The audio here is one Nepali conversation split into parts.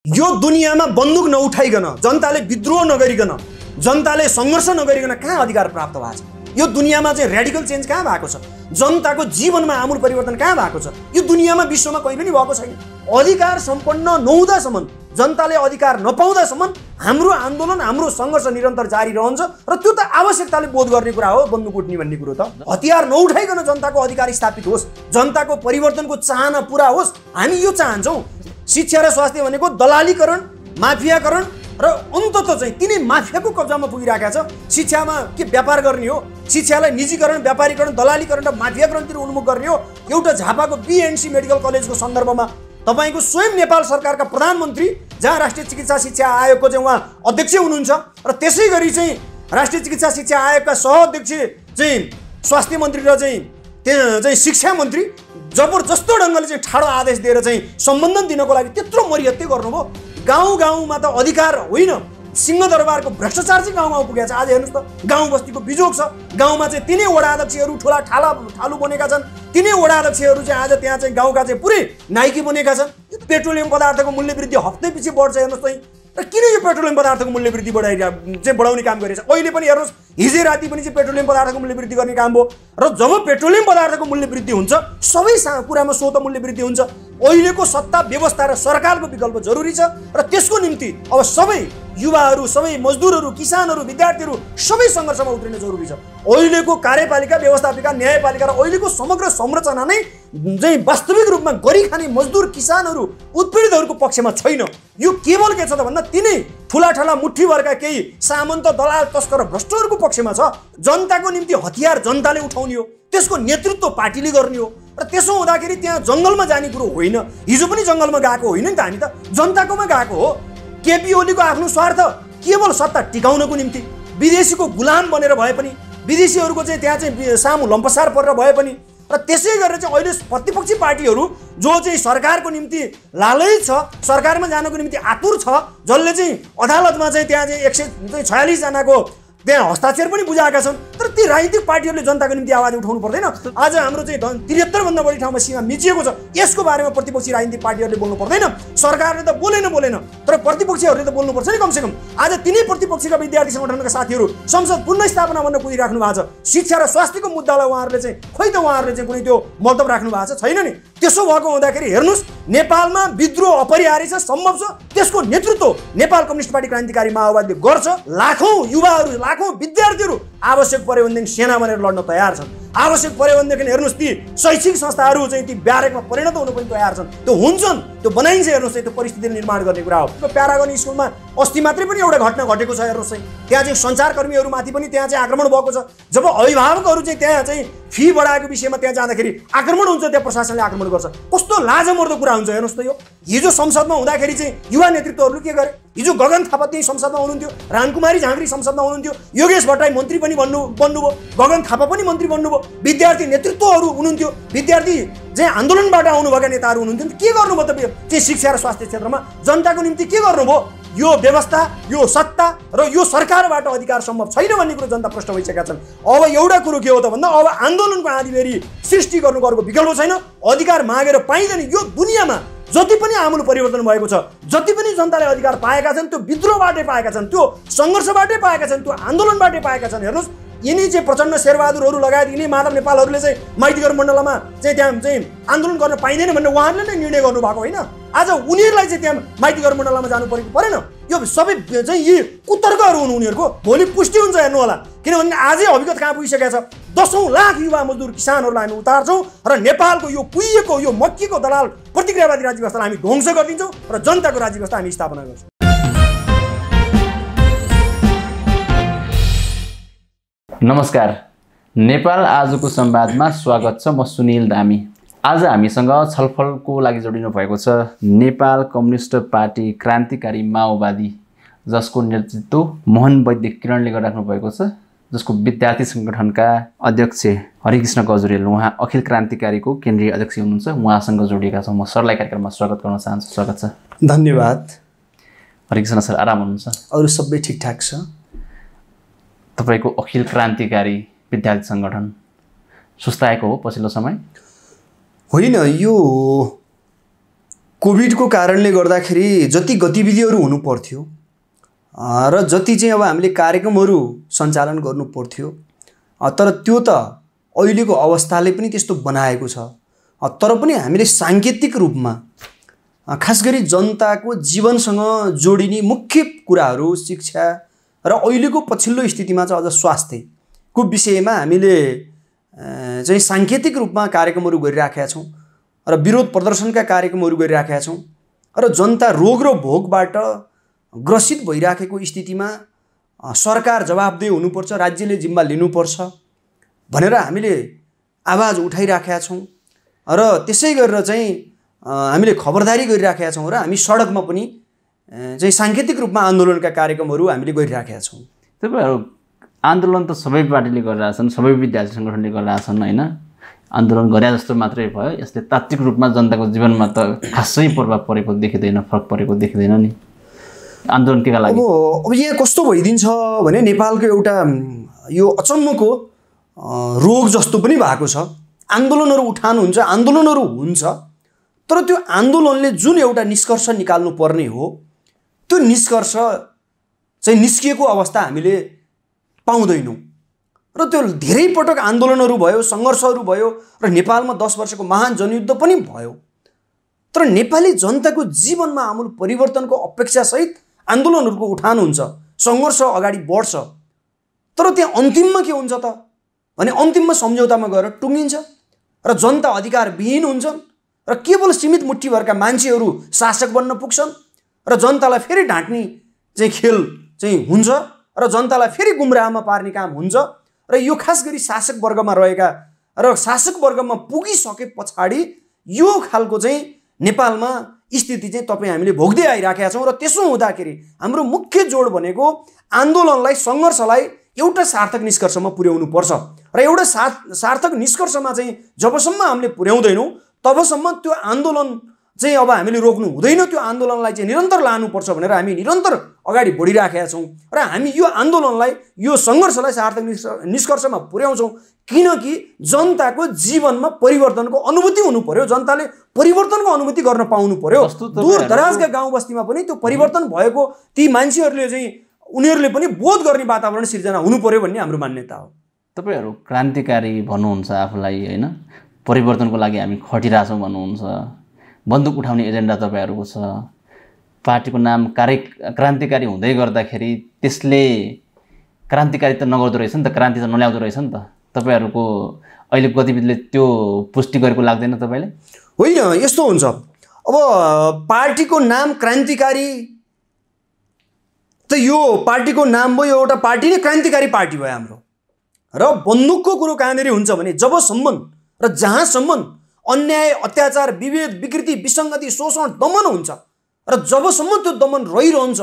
यो दुनियाँमा बन्दुक नउठाइकन, जनताले विद्रोह नगरिकन, जनताले सङ्घर्ष नगरिकन कहाँ अधिकार प्राप्त भएको छ? यो दुनियाँमा चाहिँ रेडिकल चेन्ज कहाँ भएको छ? जनताको जीवनमा आमूल परिवर्तन कहाँ भएको छ? यो दुनियाँमा विश्वमा कहिले पनि भएको छैन। अधिकार सम्पन्न नहुँदासम्म, जनताले अधिकार नपाउँदासम्म हाम्रो आन्दोलन, हाम्रो सङ्घर्ष निरन्तर जारी रहन्छ र त्यो त आवश्यकताले बोध गर्ने कुरा हो। बन्दुक उठ्ने भन्ने कुरो त हतियार नउठाइकन जनताको अधिकार स्थापित होस्, जनताको परिवर्तनको चाहना पुरा होस्, हामी यो चाहन्छौँ। शिक्षा र स्वास्थ्य भनेको दलालीकरण, माफियाकरण र अन्ततः चाहिँ तिनै माफियाको कब्जामा पुगिरहेको छ। शिक्षामा के व्यापार गर्ने हो? शिक्षालाई निजीकरण, व्यापारीकरण, दलालीकरण र माफियाकरणतिर उन्मुख गर्ने हो। एउटा झापाको बीएनसी मेडिकल कलेजको सन्दर्भमा तपाईको स्वयं नेपाल सरकारका प्रधानमन्त्री, जहाँ राष्ट्रिय चिकित्सा शिक्षा आयोगको चाहिँ उहाँ अध्यक्ष हुनुहुन्छ र त्यसै गरी चाहिँ राष्ट्रिय चिकित्सा शिक्षा आयोगका सहअध्यक्ष चाहिँ स्वास्थ्य मन्त्री र चाहिँ शिक्षा मन्त्री जबरजस्तो ढङ्गले चाहिँ ठाडो आदेश दिएर चाहिँ सम्बन्धन दिनको लागि त्यत्रो मरिहत्ते गर्नुभयो। गाउँ गाउँमा त अधिकार होइन, सिंहदरबारको भ्रष्टाचार चाहिँ गाउँ गाउँ पुगेको छ। आज हेर्नुहोस् त, गाउँ बस्तीको बिजोग छ। गाउँमा चाहिँ तिनै वडा अध्यक्षहरू ठुला ठालु बनेका छन्। तिनै वडा अध्यक्षहरू चाहिँ आज त्यहाँ चाहिँ गाउँका चाहिँ पुरै नाइकी बनेका छन्। पेट्रोलियम पदार्थको मूल्य वृद्धि हप्तै पछि बढ्छ। हेर्नुहोस् त, र किन यो पेट्रोलियम पदार्थको मूल्य वृद्धि बढाउने काम गरेछ? अहिले पनि हेर्नुहोस्, हिजै राति पनि चाहिँ पेट्रोलियम पदार्थको मूल्य वृद्धि गर्ने काम भयो। र जब पेट्रोलियम पदार्थको मूल्य वृद्धि हुन्छ, सबै कुरामा स्वत मूल्य वृद्धि हुन्छ। अहिलेको सत्ता व्यवस्था र सरकारको विकल्प जरुरी छ र त्यसको निम्ति अब सबै युवाहरू, सबै मजदुरहरू, किसानहरू, विद्यार्थीहरू सबै सङ्घर्षमा उत्रिन जरुरी छ। अहिलेको कार्यपालिका, व्यवस्थापिका, न्यायपालिका र अहिलेको समग्र संरचना नै चाहिँ वास्तविक रूपमा गरी खाने मजदुर, किसानहरू, उत्पीडितहरूको पक्षमा छैन। यो केवल के छ त भन्दा तिनै ठुला मुठ्ठीभरका केही सामन्त, दलाल, तस्कर, भ्रष्टहरूको पक्षमा छ। जनताको निम्ति हतियार जनताले उठाउने हो, त्यसको नेतृत्व पार्टीले गर्ने हो। र त्यसो हुँदाखेरि त्यहाँ जङ्गलमा जाने कुरो होइन। हिजो पनि जङ्गलमा गएको होइन नि त, हामी त जनताकोमा गएको हो। केपी ओलीको आफ्नो स्वार्थ केवल सत्ता टिकाउनको निम्ति, विदेशीको गुलाम बनेर भए पनि, विदेशीहरूको चाहिँ त्यहाँ चाहिँ सामु लम्पसार परेर भए पनि, र त्यसै गरेर चाहिँ अहिले प्रतिपक्षी पार्टीहरू जो चाहिँ सरकारको निम्ति लालच छ, सरकारमा जानको निम्ति आतुर छ, जसले चाहिँ अदालतमा चाहिँ त्यहाँ चाहिँ 146 जनाको त्यहाँ हस्ताक्षर पनि बुझाएका छन्। तर ती राजनीतिक पार्टीहरूले जनताको निम्ति आवाज उठाउनु पर्दैन? आज हाम्रो चाहिँ 73 भन्दा बढी ठाउँमा सीमा मिचिएको छ। यसको बारेमा प्रतिपक्षी राजनीतिक पार्टीहरूले बोल्नु पर्दैन? सरकारले त बोलेन, तर प्रतिपक्षीहरूले त बोल्नुपर्छ नि कमसेकम। आज तिनै प्रतिपक्षीका विद्यार्थी सङ्गठनका साथीहरू संसद पुनर्स्थापना भन्न कुदिराख्नु भएको छ। शिक्षा र स्वास्थ्यको मुद्दालाई उहाँहरूले चाहिँ उहाँहरूले चाहिँ कुनै त्यो मतलब राख्नु भएको छैन नि। त्यसो भएको हुँदाखेरि हेर्नुहोस्, नेपालमा विद्रोह अपरिहार्य छ, सम्भव छ। त्यसको नेतृत्व नेपाल कम्युनिस्ट पार्टी क्रान्तिकारी माओवादीले गर्छ। लाखौँ युवाहरू, लाखौँ विद्यार्थीहरू आवश्यक पर्यो भनेदेखि सेना बनेर लड्न तयार छन्। आवश्यक पर्यो भनेदेखि हेर्नुहोस्, ती शैक्षिक संस्थाहरू चाहिँ ती ब्यारेकमा परिणत हुनु पनि तयार छन्। त्यो हुन्छन्, त्यो बनाइन्छ। हेर्नुहोस्, त्यो परिस्थिति निर्माण गर्ने कुरा हो। प्यारागन स्कुलमा अस्ति मात्रै पनि एउटा घटना घटेको छ। हेर्नुहोस्, त्यहाँ चाहिँ सञ्चारकर्मीहरूमाथि पनि त्यहाँ चाहिँ आक्रमण भएको छ। जब अभिभावकहरू चाहिँ त्यहाँ चाहिँ फी बढाएको विषयमा त्यहाँ जाँदाखेरि आक्रमण हुन्छ, त्यहाँ प्रशासनले आक्रमण गर्छ। कस्तो लाजमर्दो कुरा हुन्छ। हेर्नुहोस् त, यो हिजो संसदमा हुँदाखेरि चाहिँ युवा नेतृत्वहरूले के गरे? हिजो गगन थापा त्यही संसदमा हुनुहुन्थ्यो, रामकुमारी झाँक्री संसदमा हुनुहुन्थ्यो, योगेश भट्टराई मन्त्री पनि बन्नुभयो, गगन थापा पनि मन्त्री बन्नुभयो, विद्यार्थी नेतृत्वहरू हुनुहुन्थ्यो, विद्यार्थी चाहिँ आन्दोलनबाट आउनुभएका नेताहरू हुनुहुन्थ्यो। के गर्नुभयो त चाहिँ शिक्षा र स्वास्थ्य क्षेत्रमा? जनताको निम्ति के गर्नुभयो? यो व्यवस्था, यो सत्ता र यो सरकारबाट अधिकार सम्भव छैन भन्ने कुरो जनता प्रष्ट भइसकेका छन्। अब एउटा कुरो के हो त भन्दा, अब आन्दोलनको आँधीबेरी सृष्टि गर्नुको अर्को विकल्प छैन। अधिकार मागेर पाइँदैन। यो दुनियाँमा जति पनि आमूल परिवर्तन भएको छ, जति पनि जनताले अधिकार पाएका छन्, त्यो विद्रोहबाटै पाएका छन्, त्यो सङ्घर्षबाटै पाएका छन्, त्यो आन्दोलनबाटै पाएका छन्। हेर्नुहोस्, यिनी चाहिँ प्रचण्ड शेरबहादुरहरू लगायत यिनी माधव नेपालहरूले चाहिँ माइतीघर मण्डलमा चाहिँ त्यहाँ चाहिँ आन्दोलन गर्न पाइँदैन भनेर उहाँहरूले नै निर्णय गर्नुभएको होइन। आज उनीहरूलाई चाहिँ त्यहाँ माइतीघर मण्डलमा जानु परेन? यो सबै चाहिँ यी कुतर्कहरू हुनु उनीहरूको। भोलि पुष्टि हुन्छ, हेर्नु होला। किनभने आजै हकीकत कहाँ पुगिसकेको छ। 10औं लाख युवा मजदुर किसानहरूलाई हामी उतार्छौँ र नेपालको यो कुहिएको, यो मक्कीको दलाल प्रतिक्रियावादी राज्य व्यवस्थालाई हामी ध्वंस गरिदिन्छौँ र जनताको राज्य व्यवस्था हामी स्थापना गर्छौँ। नमस्कार, नेपाल आजको संवादमा स्वागत छ। म सुनिल धामी। आज हामीसँग छलफलको लागि जोडिनु भएको छ नेपाल कम्युनिस्ट पार्टी क्रान्तिकारी माओवादी, जसको नेतृत्व मोहन वैद्य किरणले गरिराख्नु भएको छ, जसको विद्यार्थी सङ्गठनका अध्यक्ष हरिकृष्ण गजुरेल, उहाँ अखिल क्रान्तिकारीको केन्द्रीय अध्यक्ष हुनुहुन्छ। उहाँसँग जोडिएका छौँ। म सरलाई कार्यक्रममा स्वागत गर्न चाहन्छु। स्वागत छ। धन्यवाद। हरिकृष्ण सर, आराम हुनुहुन्छ? अरू सबै ठिकठाक छ। तपाईँको अखिल क्रान्तिकारी विद्यार्थी सङ्गठन सुस्ताएको हो पछिल्लो समय? होइन, यो कोभिडको कारणले गर्दाखेरि जति गतिविधिहरू हुनु पर्थ्यो र जति चाहिँ अब हामीले कार्यक्रमहरू सञ्चालन गर्नु पर्थ्यो, तर त्यो त अहिलेको अवस्थाले पनि त्यस्तो बनाएको छ। तर पनि हामीले साङ्केतिक रूपमा खास गरी जनताको जीवनसँग जोडिने मुख्य कुराहरू शिक्षा र अहिलेको पछिल्लो स्थितिमा चाहिँ अझ स्वास्थ्यको विषयमा हामीले चाहिँ साङ्केतिक रूपमा कार्यक्रमहरू गरिराखेका छौँ र विरोध प्रदर्शनका कार्यक्रमहरू गरिराखेका छौँ र जनता रोग र भोगबाट ग्रसित भइराखेको स्थितिमा सरकार जवाबदेही हुनुपर्छ, राज्यले जिम्मा लिनुपर्छ भनेर हामीले आवाज उठाइराखेका छौँ र त्यसै गरेर चाहिँ हामीले खबरदारी गरिराखेका छौँ र हामी सडकमा पनि चाहिँ साङ्केतिक रूपमा आन्दोलनका कार्यक्रमहरू हामीले गरिराखेका छौँ। तपाईँहरू आन्दोलन त सबै पार्टीले गरिरहेछन्, सबै विद्यार्थी सङ्गठनले गरिरहेछन् होइन? आन्दोलन गरे जस्तो मात्रै भयो, यसले तात्विक रूपमा जनताको जीवनमा त खासै प्रभाव परेको देखिँदैन, फरक परेको देखिँदैन नि। आन्दोलन केका लागि? अब यहाँ कस्तो भइदिन्छ भने नेपालको एउटा यो अचम्मको रोग जस्तो पनि भएको छ। आन्दोलनहरू उठान हुन्छ, आन्दोलनहरू हुन्छ, तर त्यो आन्दोलनले जुन एउटा निष्कर्ष निकाल्नु पर्ने हो त्यो निष्कर्ष चाहिँ निस्किएको अवस्था हामीले पाउँदैनौँ र त्यो धेरै पटक आन्दोलनहरू भयो, सङ्घर्षहरू भयो र नेपालमा 10 वर्षको महान जनयुद्ध पनि भयो। तर नेपाली जनताको जीवनमा आमूल परिवर्तनको अपेक्षासहित आन्दोलनहरूको उठान हुन्छ, सङ्घर्ष अगाडि बढ्छ, तर त्यहाँ अन्तिममा के हुन्छ त भने अन्तिममा सम्झौतामा गएर टुङ्गिन्छ र जनता अधिकारविहीन हुन्छन् र केवल सीमित मुठ्ठीभरका मान्छेहरू शासक बन्न पुग्छन् र जनतालाई फेरि ढाँट्ने चाहिँ खेल चाहिँ हुन्छ र जनतालाई फेरि गुमराहमा पार्ने काम हुन्छ र यो खास गरी शासक वर्गमा रहेका र शासक वर्गमा पुगिसके पछाडि यो खालको चाहिँ नेपालमा स्थिति चाहिँ हामीले भोग्दै आइराखेका छौँ। र त्यसो हुँदाखेरि हाम्रो मुख्य जोड भनेको आन्दोलनलाई, सङ्घर्षलाई एउटा सार्थक निष्कर्षमा पुर्याउनु पर्छ र एउटा सार्थक निष्कर्षमा चाहिँ जबसम्म हामीले पुर्याउँदैनौँ तबसम्म त्यो आन्दोलन चाहिँ अब हामीले रोक्नु हुँदैन, त्यो आन्दोलनलाई चाहिँ निरन्तर लानुपर्छ भनेर हामी निरन्तर अगाडि बढिराखेका छौँ र हामी यो आन्दोलनलाई, यो सङ्घर्षलाई सार्थक निष्कर्षमा पुर्याउँछौँ किनकि जनताको जीवनमा परिवर्तनको अनुभूति हुनु पर्यो, जनताले परिवर्तनको अनुभूति गर्न पाउनु पर्यो। दूर दराजका गाउँ बस्तीमा पनि त्यो परिवर्तन भएको ती मान्छेहरूले चाहिँ उनीहरूले पनि बोध गर्ने वातावरण सिर्जना हुनु पर्यो भन्ने हाम्रो मान्यता हो। तपाईँहरू क्रान्तिकारी भन्नुहुन्छ आफूलाई होइन, परिवर्तनको लागि हामी खटिरहेछौँ भन्नुहुन्छ, बन्दुक उठाउने एजेन्डा तपाईँहरूको छ, पार्टीको नाम क्रान्तिकारी हुँदै गर्दाखेरि त्यसले क्रान्तिकारी त नगर्दो रहेछ नि त, क्रान्ति त नल्याउँदो रहेछ नि त। तपाईँहरूको अहिले गतिविधिले त्यो पुष्टि गरेको लाग्दैन तपाईँले? होइन, यस्तो हुन्छ, अब पार्टीको नाम क्रान्तिकारी त यो पार्टीको नाम भयो, एउटा पार्टी नै क्रान्तिकारी पार्टी भयो हाम्रो। र बन्दुकको कुरो कहाँनिर हुन्छ भने जबसम्म र जहाँसम्म अन्याय, अत्याचार, विभेद, विकृति, विसङ्गति, शोषण, दमन हुन्छ र जबसम्म त्यो दमन रहिरहन्छ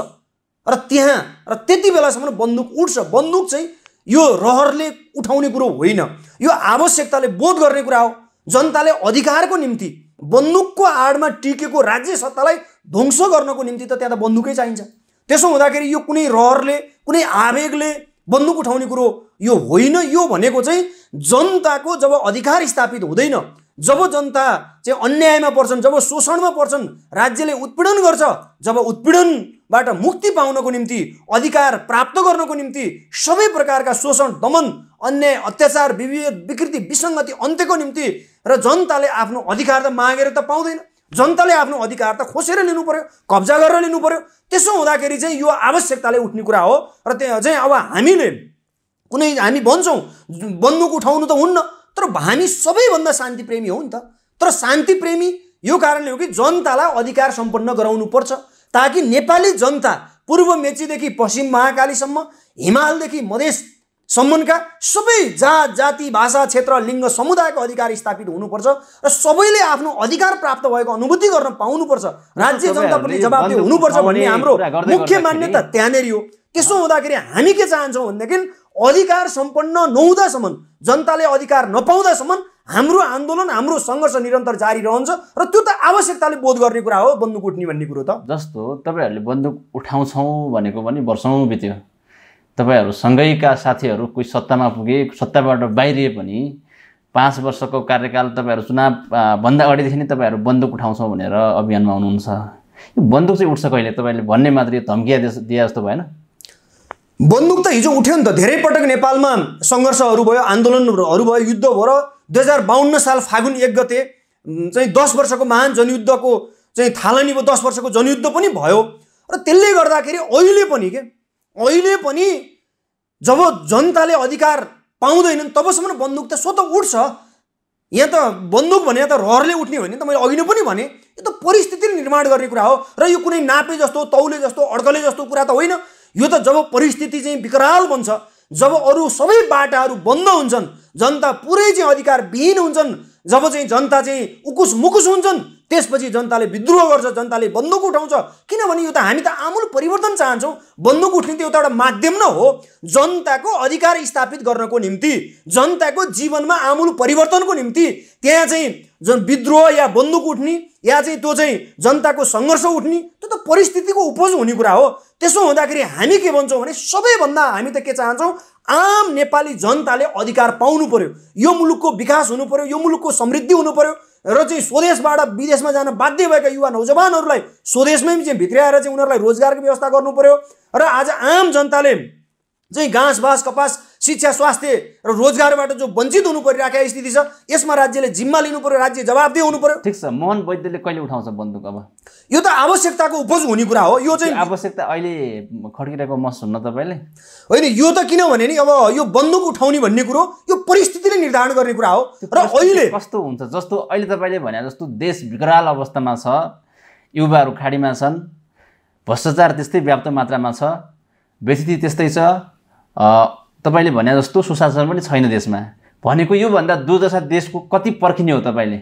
र त्यहाँ र त्यति बेलासम्म बन्दुक उठ्छ। बन्दुक चाहिँ यो रहरले उठाउने कुरो होइन, यो आवश्यकताले बोध गर्ने कुरा हो। जनताले अधिकारको निम्ति बन्दुकको आडमा टिकेको राज्य सत्तालाई ध्वंस गर्नको निम्ति त त्यहाँ त बन्दुकै चाहिन्छ। त्यसो हुँदाखेरि यो कुनै रहरले, कुनै आवेगले बन्दुक उठाउने कुरो यो होइन। यो भनेको चाहिँ जनताको जब अधिकार स्थापित हुँदैन, जब जनता चाहिँ अन्यायमा पर्छन्, जब शोषणमा पर्छन्, राज्यले उत्पीडन गर्छ, जब उत्पीडनबाट मुक्ति पाउनको निम्ति, अधिकार प्राप्त गर्नको निम्ति सबै प्रकारका शोषण, दमन, अन्याय, अत्याचार, विभेद, विकृति, विसङ्गति अन्त्यको निम्ति र जनताले आफ्नो अधिकार त मागेर त पाउँदैन, जनताले आफ्नो अधिकार त खोसेर लिनु पर्यो, कब्जा गरेर लिनु पर्यो। त्यसो हुँदाखेरि चाहिँ यो आवश्यकताले उठ्ने कुरा हो र त्यहाँ चाहिँ अब हामी भन्छौँ बन्दुक उठाउनु त हुन्न, तर हामी सबैभन्दा शान्तिप्रेमी हो नि त। तर शान्तिप्रेमी यो कारणले हो कि जनतालाई अधिकार सम्पन्न गराउनु पर्छ ताकि नेपाली जनता पूर्व मेचीदेखि पश्चिम महाकालीसम्म, हिमालदेखि मधेससम्मका सबै जात, जाति, भाषा, क्षेत्र, लिङ्ग, समुदायको अधिकार स्थापित हुनुपर्छ र सबैले आफ्नो अधिकार प्राप्त भएको अनुभूति गर्न पाउनुपर्छ। राज्य जनताप्रति जवाबदेही हुनुपर्छ भन्ने हाम्रो मुख्य मान्यता त्यहाँनिर हो। त्यसो हुँदाखेरि हामी के चाहन्छौँ भनेदेखि अधिकार सम्पन्न नहुँदासम्म, जनताले अधिकार नपाउँदासम्म हाम्रो आन्दोलन, हाम्रो सङ्घर्ष निरन्तर जारी रहन्छ र त्यो त आवश्यकताले बोध गर्ने कुरा हो बन्दुक उठ्ने भन्ने कुरो त। जस्तो तपाईँहरूले बन्दुक उठाउँछौँ भनेको पनि वर्षौँ बित्यो, तपाईँहरू सँगैका साथीहरू कोही सत्तामा पुगे, सत्ताबाट बाहिरिए पनि 5 वर्षको कार्यकाल तपाईँहरू चुनाव भन्दा अगाडिदेखि नै तपाईँहरू बन्दुक उठाउँछौँ भनेर अभियानमा हुनुहुन्छ। यो बन्दुक चाहिँ उठ्छ कहिले? तपाईँले भन्ने मात्र यो धम्किया दिए जस्तो भएन? बन्दुक त हिजो उठ्यो नि त। धेरै पटक नेपालमा सङ्घर्षहरू भयो, आन्दोलनहरू भयो, युद्ध भयो र 2052 साल फागुन 1 गते चाहिँ 10 वर्षको महान जनयुद्धको चाहिँ थालनी भयो, 10 वर्षको जनयुद्ध पनि भयो। र त्यसले गर्दाखेरि अहिले पनि जब जनताले अधिकार पाउँदैनन् तबसम्म बन्दुक त स्वतः उठ्छ। यहाँ त बन्दुक भने त रहरले उठ्ने होइन नि त। मैले अघि नै पनि भने यो त परिस्थितिले निर्माण गर्ने कुरा हो र यो कुनै नापे जस्तो, तौले जस्तो, अड्कले जस्तो कुरा त होइन। यो त जब परिस्थिति चाहिँ विकराल बन्छ, जब अरू सबै बाटाहरू बन्द हुन्छन्, जनता पुरै चाहिँ अधिकार विहीन हुन्छन्, जब चाहिँ जनता चाहिँ उकुस मुकुस हुन्छन्, त्यसपछि जनताले विद्रोह गर्छ, जनताले बन्दुक उठाउँछ। किनभने यो त हामी त आमूल परिवर्तन चाहन्छौँ। बन्दुक उठ्ने त एउटा माध्यम न हो, जनताको अधिकार स्थापित गर्नको निम्ति, जनताको जीवनमा आमूल परिवर्तनको निम्ति। त्यहाँ चाहिँ विद्रोह या बन्दुक उठ्ने या चाहिँ त्यो चाहिँ जनताको सङ्घर्ष उठ्ने त्यो त परिस्थितिको उपज हुने कुरा हो। त्यसो हुँदाखेरि हामी के भन्छौँ भने सबैभन्दा हामी त के चाहन्छौँ, आम नेपाली जनताले अधिकार पाउनु पर्यो, यो मुलुकको विकास हुनु पर्यो, यो मुलुकको समृद्धि हुनु पर्यो र चाहिँ स्वदेशबाट विदेशमा जान बाध्य भएका युवा नौजवानहरूलाई स्वदेशमै चाहिँ भित्र्याएर चाहिँ उनीहरूलाई रोजगारको व्यवस्था गर्नु पर्यो। र आज आम जनताले चाहिँ घाँस बाँस कपास शिक्षा स्वास्थ्य र रोजगारबाट जो वञ्चित हुनु परिरहेको स्थिति छ, यसमा राज्यले जिम्मा लिनु पर्यो, राज्य जवाबदेह हुनु पर्यो। ठिक छ, मोहन वैद्यले कहिले उठाउँछ बन्दुक? अब यो त आवश्यकताको उपज हुने कुरा हो। यो चाहिँ आवश्यकता अहिले खड्किरहेको मस हुन्न तपाईँले? होइन, यो त किनभने नि अब यो बन्दुक उठाउने भन्ने कुरो यो परिस्थितिले निर्धारण गर्ने कुरा हो। र अहिले कस्तो हुन्छ, जस्तो अहिले तपाईँले भने जस्तो देश विकराल अवस्थामा छ, युवाहरू खाडीमा छन्, भ्रष्टाचार त्यस्तै व्याप्त मात्रामा छ, व्यथिति त्यस्तै छ, तपाईँले भने जस्तो सुशासन पनि छैन देशमा भनेको। योभन्दा दुर्दशा देशको कति पर्खिने हो तपाईँले?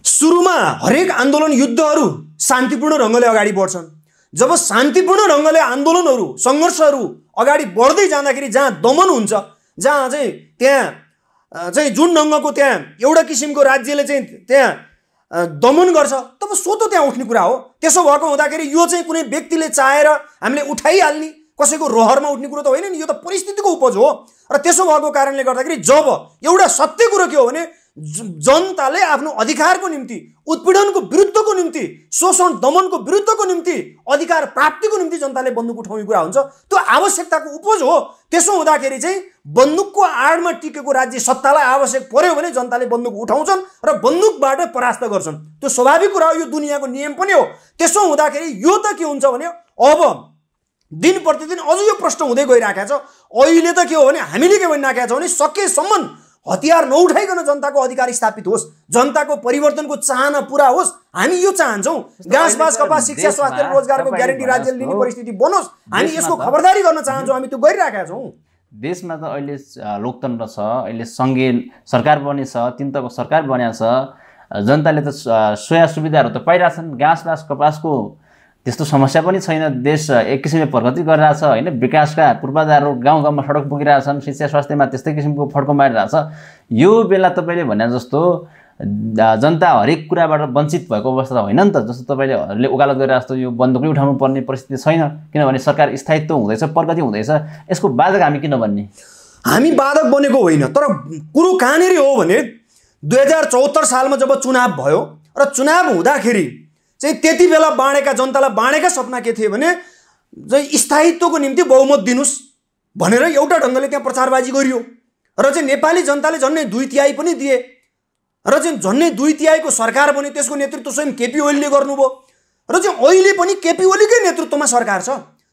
सुरुमा हरेक आन्दोलन युद्धहरू शान्तिपूर्ण ढङ्गले अगाडि बढ्छन्। जब शान्तिपूर्ण ढङ्गले आन्दोलनहरू सङ्घर्षहरू अगाडि बढ्दै जाँदाखेरि जहाँ दमन हुन्छ, जहाँ चाहिँ त्यहाँ चाहिँ जुन ढङ्गको त्यहाँ एउटा किसिमको राज्यले चाहिँ त्यहाँ दमन गर्छ, तब स्वतः त्यहाँ उठ्ने कुरा हो। त्यसो भएको हुँदाखेरि यो चाहिँ कुनै व्यक्तिले चाहेर हामीले उठाइहाल्ने, कसैको रहरमा उठ्ने कुरो त होइन नि, यो त परिस्थितिको उपज हो। र त्यसो भएको कारणले गर्दाखेरि जब एउटा सत्य कुरो के हो भने जनताले आफ्नो अधिकारको निम्ति, उत्पीडनको विरुद्धको निम्ति, शोषण दमनको विरुद्धको निम्ति, अधिकार प्राप्तिको निम्ति जनताले बन्दुक उठाउने कुरा हुन्छ, त्यो आवश्यकताको उपज हो। त्यसो हुँदाखेरि चाहिँ बन्दुकको आडमा टिकेको राज्य सत्तालाई आवश्यक पर्यो भने जनताले बन्दुक उठाउँछन् र बन्दुकबाट परास्त गर्छन्। त्यो स्वाभाविक कुरा हो, यो दुनियाँको नियम पनि हो। त्यसो हुँदाखेरि यो त के हुन्छ भने अब दिन प्रतिदिन अझ यो प्रश्न हुँदै गइरहेको छ। अहिले त के हो भने हामीले के भनिराखेका छौँ भने सकेसम्म हतियार नउठाइकन जनताको अधिकार स्थापित होस्, जनताको परिवर्तनको चाहना पुरा होस्। हामी यो चाहन्छौँ। घाँस बाँस कपास शिक्षा स्वास्थ्य र रोजगारको ग्यारेन्टी राज्यले दिने परिस्थिति बनोस्, हामी यसको खबरदारी गर्न चाहन्छौँ। हामी त्यो गरिरहेका छौँ। देशमा त अहिले लोकतन्त्र छ, अहिले सङ्घीय सरकार बनेछ, तीन तहको सरकार बनेको छ, जनताले त सोया सुविधाहरू त पाइरहेछन्। घाँस बाँस कपासको त्यस्तो समस्या पनि छैन, देश एक किसिमले प्रगति गरिरहेछ होइन। विकासका पूर्वाधारहरू गाउँ गाउँमा सडक पुगिरहेछन्, शिक्षा स्वास्थ्यमा त्यस्तै किसिमको फड्को मारिरहेछ। यो बेला तपाईँले भने जस्तो जनता हरेक कुराबाट वञ्चित भएको अवस्था त होइन नि त। जस्तो तपाईँले वकालत गरेर जस्तो यो बन्दुकै उठाउनु पर्ने परिस्थिति छैन, किनभने सरकार स्थायित्व हुँदैछ, प्रगति हुँदैछ। यसको बाधक हामी किन बन्ने? हामी बाधक बनेको होइन, तर कुरो कहाँनिर हो भने 2074 सालमा जब चुनाव भयो र चुनाव हुँदाखेरि चाहिँ त्यति बेला बाँडेका जनतालाई बाँडेका सपना के थिए भने चाहिँ स्थायित्वको निम्ति बहुमत दिनुस् भनेर एउटा ढङ्गले त्यहाँ प्रचारबाजी गरियो र चाहिँ नेपाली जनताले झन्नै 2/3 पनि दिए र चाहिँ झन्नै 2/3 सरकार बन्यो। त्यसको नेतृत्व स्वयं केपी ओलीले गर्नुभयो र चाहिँ अहिले पनि केपी ओलीकै नेतृत्वमा सरकार छ।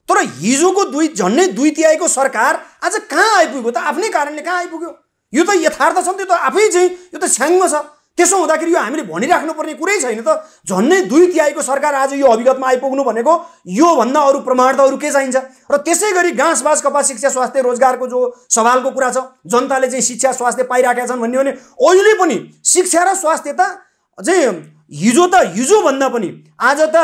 तर हिजोको झन्नै 2/3 सरकार आज कहाँ आइपुग्यो त? आफ्नै कारणले कहाँ आइपुग्यो? यो त यथार्थ छ, त्यो त आफै चाहिँ यो त छ्याङ्ग छ। त्यसो हुँदाखेरि यो हामीले भनिराख्नुपर्ने कुरै छैन त। झन्नै 2/3 सरकार आज यो अभिगतमा आइपुग्नु भनेको योभन्दा अरू प्रमाण त अरू के चाहिन्छ? र त्यसै गरी घाँस बाँस कपास शिक्षा स्वास्थ्य रोजगारको जो सवालको कुरा छ, जनताले चाहिँ शिक्षा स्वास्थ्य पाइराखेका छन् भन्ने हो भने अहिले पनि शिक्षा र स्वास्थ्य त चाहिँ हिजोभन्दा पनि आज त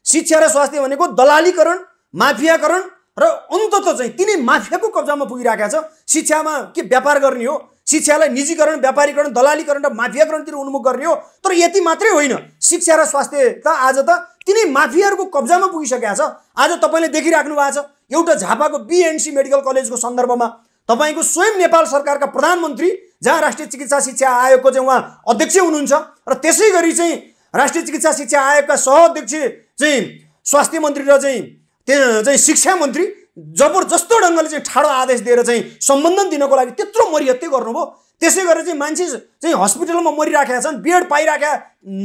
शिक्षा र स्वास्थ्य भनेको दलालीकरण, माफियाकरण र अन्ततः चाहिँ तिनै माफियाको कब्जामा पुगिरहेका छ। शिक्षामा के व्यापार गर्ने हो? शिक्षालाई निजीकरण, व्यापारीकरण, दलालीकरण र माफियाकरणतिर उन्मुख गर्ने हो। तर यति मात्रै होइन, शिक्षा र स्वास्थ्य त आज त तिनै माफियाहरूको कब्जामा पुगिसकेका छ। आज तपाईँले देखिराख्नु भएको छ एउटा झापाको बीएनसी मेडिकल कलेजको सन्दर्भमा तपाईँको स्वयं नेपाल सरकारका प्रधानमन्त्री, जहाँ राष्ट्रिय चिकित्सा शिक्षा आयोगको चाहिँ उहाँ अध्यक्ष हुनुहुन्छ, र त्यसै गरी चाहिँ राष्ट्रिय चिकित्सा शिक्षा आयोगका सहअध्यक्ष चाहिँ स्वास्थ्य मन्त्री र चाहिँ शिक्षा मन्त्री जबरजस्तो ढङ्गले चाहिँ ठाडो आदेश दिएर चाहिँ सम्बन्धन दिनको लागि त्यत्रो मरिहत्ते गर्नुभयो। त्यसै गरेर चाहिँ मान्छे चाहिँ हस्पिटलमा मरिराखेका छन्, बेड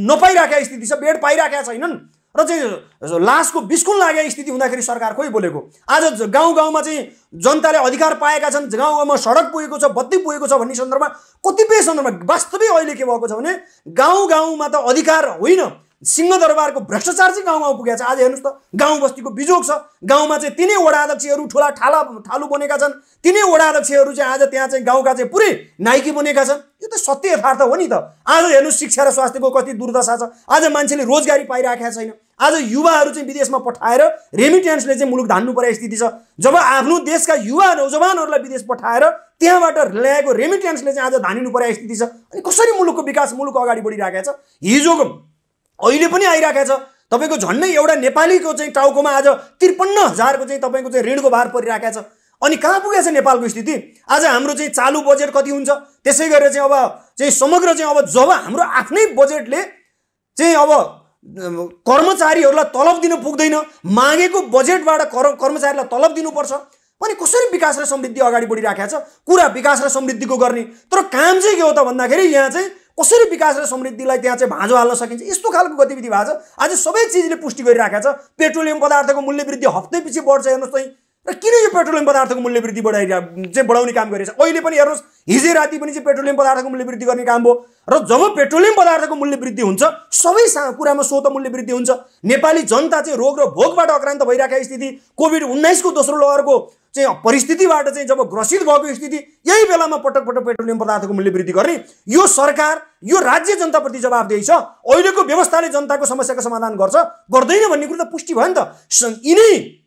नपाइराखेका स्थिति छ, बेड पाइराखेका छैनन्, र चाहिँ लासको बिस्कुन लागेको स्थिति हुँदाखेरि सरकार खोइ बोलेको। आज गाउँ गाउँमा चाहिँ जनताले अधिकार पाएका छन्, गाउँ गाउँमा सडक पुगेको छ, बत्ती पुगेको छ भन्ने सन्दर्भमा कतिपय सन्दर्भमा वास्तविक अहिले के भएको छ भने गाउँ गाउँमा त अधिकार होइन, सिंहदरबारको भ्रष्टाचार चाहिँ गाउँ गाउँ पुगेको छ। आज हेर्नुहोस् त, गाउँ बस्तीको बिजोग छ, गाउँमा चाहिँ तिनै वडा अध्यक्षहरू ठुला ठालु बनेका छन्, तिनै वडा अध्यक्षहरू चाहिँ आज त्यहाँ चाहिँ गाउँका चाहिँ पुरै नाइकी बनेका छन्। यो त सत्य यथार्थ हो नि त। आज हेर्नुहोस् शिक्षा र स्वास्थ्यको कति दुर्दशा छ। आज मान्छेले रोजगारी पाइराखेका छैन। आज युवाहरू चाहिँ विदेशमा पठाएर रेमिट्यान्सले चाहिँ मुलुक धान्नु परेको स्थिति छ। जब आफ्नो देशका युवा नौजवानहरूलाई विदेश पठाएर त्यहाँबाट ल्याएको रेमिट्यान्सले चाहिँ आज धानिनु परेको स्थिति छ। अनि कसरी मुलुकको विकास, मुलुक अगाडि बढिरहेको छ। हिजोको अहिले पनि आइरहेको छ। तपाईँको झन्डै एउटा नेपालीको चाहिँ टाउकोमा आज 53,000को चाहिँ तपाईँको चाहिँ ऋणको भार परिरहेको छ। अनि कहाँ पुगेछ नेपालको स्थिति? आज हाम्रो चाहिँ चालु बजेट कति हुन्छ, त्यसै गरेर चाहिँ अब चाहिँ समग्र चाहिँ अब जब हाम्रो आफ्नै बजेटले चाहिँ अब कर्मचारीहरूलाई तलब दिन पुग्दैन, मागेको बजेटबाट कर्मचारीलाई तलब दिनुपर्छ, अनि कसरी विकास र समृद्धि अगाडि बढिरहेको छ? कुरा विकास र समृद्धिको गर्ने, तर काम चाहिँ के हो त भन्दाखेरि यहाँ चाहिँ कसरी विकास र समृद्धिलाई त्यहाँ चाहिँ भाँजो हाल्न सकिन्छ, यस्तो खालको गतिविधि भएको छ। आज सबै चिजले पुष्टि गरिरहेको छ। पेट्रोलियम पदार्थको मूल्य वृद्धि हप्तै पछि बढ्छ हेर्नुहोस् त। र किन यो पेट्रोलियम पदार्थको मूल्य वृद्धि बढाउने काम गरेछ? अहिले पनि हेर्नुहोस्, हिजै राति पनि चाहिँ पेट्रोलियम पदार्थको मूल्य वृद्धि गर्ने काम भयो। र जब पेट्रोलियम पदार्थको मूल्य वृद्धि हुन्छ, सबै कुरामा स्वतः मूल्य वृद्धि हुन्छ। नेपाली जनता चाहिँ रोग र भोगबाट आक्रान्त भइरहेको स्थिति, कोभिड-19को दोस्रो लहरको चाहिँ परिस्थितिबाट चाहिँ जब ग्रसित भएको स्थिति, यही बेलामा पटक पटक पेट्रोलियम पदार्थको मूल्य वृद्धि गर्ने यो सरकार, यो राज्य जनताप्रति जवाबदेही छ। अहिलेको व्यवस्थाले जनताको समस्याको समाधान गर्छ गर्दैन भन्ने कुरो त पुष्टि भयो नि त।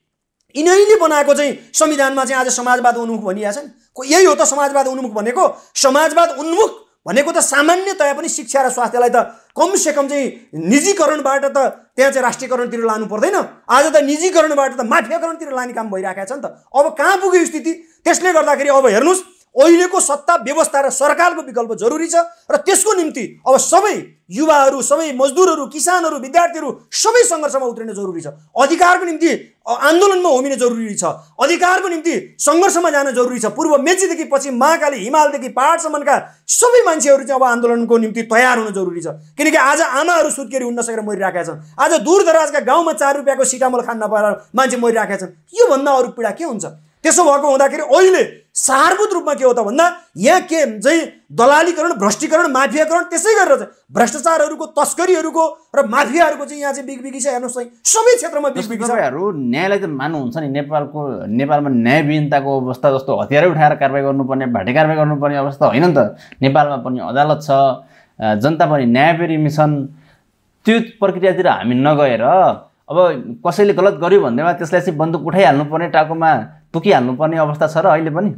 यिनैले बनाएको चाहिँ संविधानमा चाहिँ आज समाजवाद उन्मुख भनिएको छ नि। यही हो त समाजवाद उन्मुख भनेको। समाजवाद उन्मुख भनेको त सामान्यतया पनि शिक्षा र स्वास्थ्यलाई त कमसेकम चाहिँ निजीकरणबाट त त्यहाँ चाहिँ राष्ट्रियकरणतिर लानु पर्दैन। आज त निजीकरणबाट त माफियाकरणतिर लाने काम भइरहेको छ नि त। अब कहाँ पुग्यो स्थिति? त्यसले गर्दाखेरि अब हेर्नुहोस्, अहिलेको सत्ता व्यवस्था र सरकारको विकल्प जरुरी छ। र त्यसको निम्ति अब सबै युवाहरू, सबै मजदुरहरू, किसानहरू, विद्यार्थीहरू सबै सङ्घर्षमा उत्रिन जरुरी छ। अधिकारको निम्ति आन्दोलनमा होमिन जरुरी छ। अधिकारको निम्ति सङ्घर्षमा जान जरुरी छ। पूर्व मेचीदेखि पश्चिम महाकाली, हिमालदेखि पहाडसम्मका सबै मान्छेहरू चाहिँ अब आन्दोलनको निम्ति तयार हुन जरुरी छ। किनकि आज आमाहरू सुत्केरी हुन नसकेर मरिरहेका छन्। आज दूरदराजका गाउँमा 4 रुपियाँको सिटामल खान नपाएर मान्छे मरिरहेका छन्। योभन्दा अरू पीडा के हुन्छ? त्यसो भएको हुँदाखेरि अहिले सारभूत रूपमा के हो त भन्दा यहाँ के चाहिँ दलालीकरण, भ्रष्टीकरण, माफियाकरण, त्यसै गरेर चाहिँ भ्रष्टाचारहरूको, तस्करीहरूको र माफियाहरूको चाहिँ यहाँ चाहिँ बिगबिगी छ। हेर्नुहोस् है, सबै क्षेत्रमा बिगबिगी छ। तपाईँहरू न्यायलाई त मान्नुहुन्छ नि? नेपालमा न्यायविहीनताको अवस्था जस्तो हतियारै उठाएर कारबाही गर्नुपर्ने, भाटे कारबाही गर्नुपर्ने अवस्था होइन नि त। नेपालमा पनि अदालत छ, जनता पनि न्यायप्रेमी छन्। त्यो प्रक्रियातिर हामी नगएर अब कसैले गलत गर्यो भन्दैमा त्यसलाई चाहिँ बन्दुक उठाइहाल्नुपर्ने, टाउकोमा तुकिहाल्नुपर्ने अवस्था छ र अहिले पनि।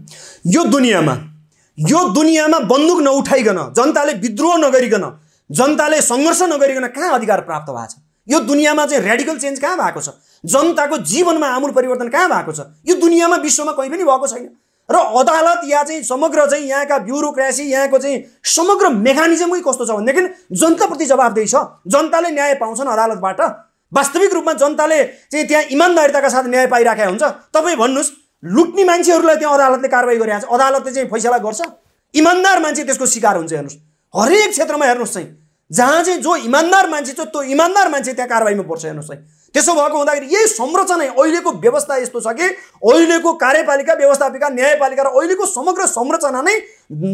यो दुनियाँमा बन्दुक नउठाइकन, जनताले विद्रोह नगरिकन, जनताले सङ्घर्ष नगरिकन कहाँ अधिकार प्राप्त भएको छ? यो दुनियाँमा चाहिँ रेडिकल चेन्ज कहाँ भएको छ? जनताको जीवनमा आमूल परिवर्तन कहाँ भएको छ? यो दुनियाँमा, विश्वमा कहीँ पनि भएको छैन। र अदालत या चाहिँ समग्र चाहिँ यहाँका ब्युरोक्रेसी, यहाँको चाहिँ समग्र मेकानिजमै कस्तो छ भनेदेखि जनताप्रति जवाबदेही छ। जनताले न्याय पाउँछन् अदालतबाट। वास्तविक रूपमा जनताले चाहिँ त्यहाँ इमान्दारिताका साथ न्याय पाइराखेका हुन्छ। तपाईँ भन्नुहोस्, लुट्ने मान्छेहरूलाई त्यहाँ अदालतले कारबाही गरिरहेको छ, अदालतले चाहिँ फैसला गर्छ? इमान्दार मान्छे त्यसको शिकार हुन्छ। हेर्नुहोस्, हरेक क्षेत्रमा हेर्नुहोस् चाहिँ जहाँ चाहिँ जो इमान्दार मान्छे छ त्यो इमान्दार मान्छे त्यहाँ कारबाहीमा पर्छ। हेर्नुहोस् है, त्यसो भएको हुँदाखेरि यही संरचना, अहिलेको व्यवस्था यस्तो छ कि अहिलेको कार्यपालिका, व्यवस्थापिका, न्यायपालिका र अहिलेको समग्र संरचना नै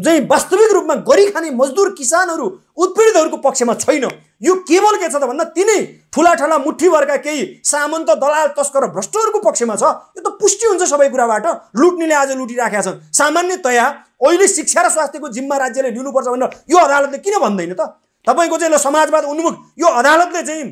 चाहिँ वास्तविक रूपमा गरी खाने मजदुर, किसानहरू, उत्पीडितहरूको पक्षमा छैन। यो केवल के छ त भन्दा तिनै ठुला मुठ्ठीभरका केही सामन्त, दलाल, तस्कर र भ्रष्टहरूको पक्षमा छ। यो त पुष्टि हुन्छ सबै कुराबाट। लुट्नेले आज लुटिराखेका छन्। सामान्यतया अहिले शिक्षा र स्वास्थ्यको जिम्मा राज्यले लिनुपर्छ भनेर यो अदालतले किन भन्दैन त? तपाईँको चाहिँ समाजवाद उन्मुख यो अदालतले चाहिँ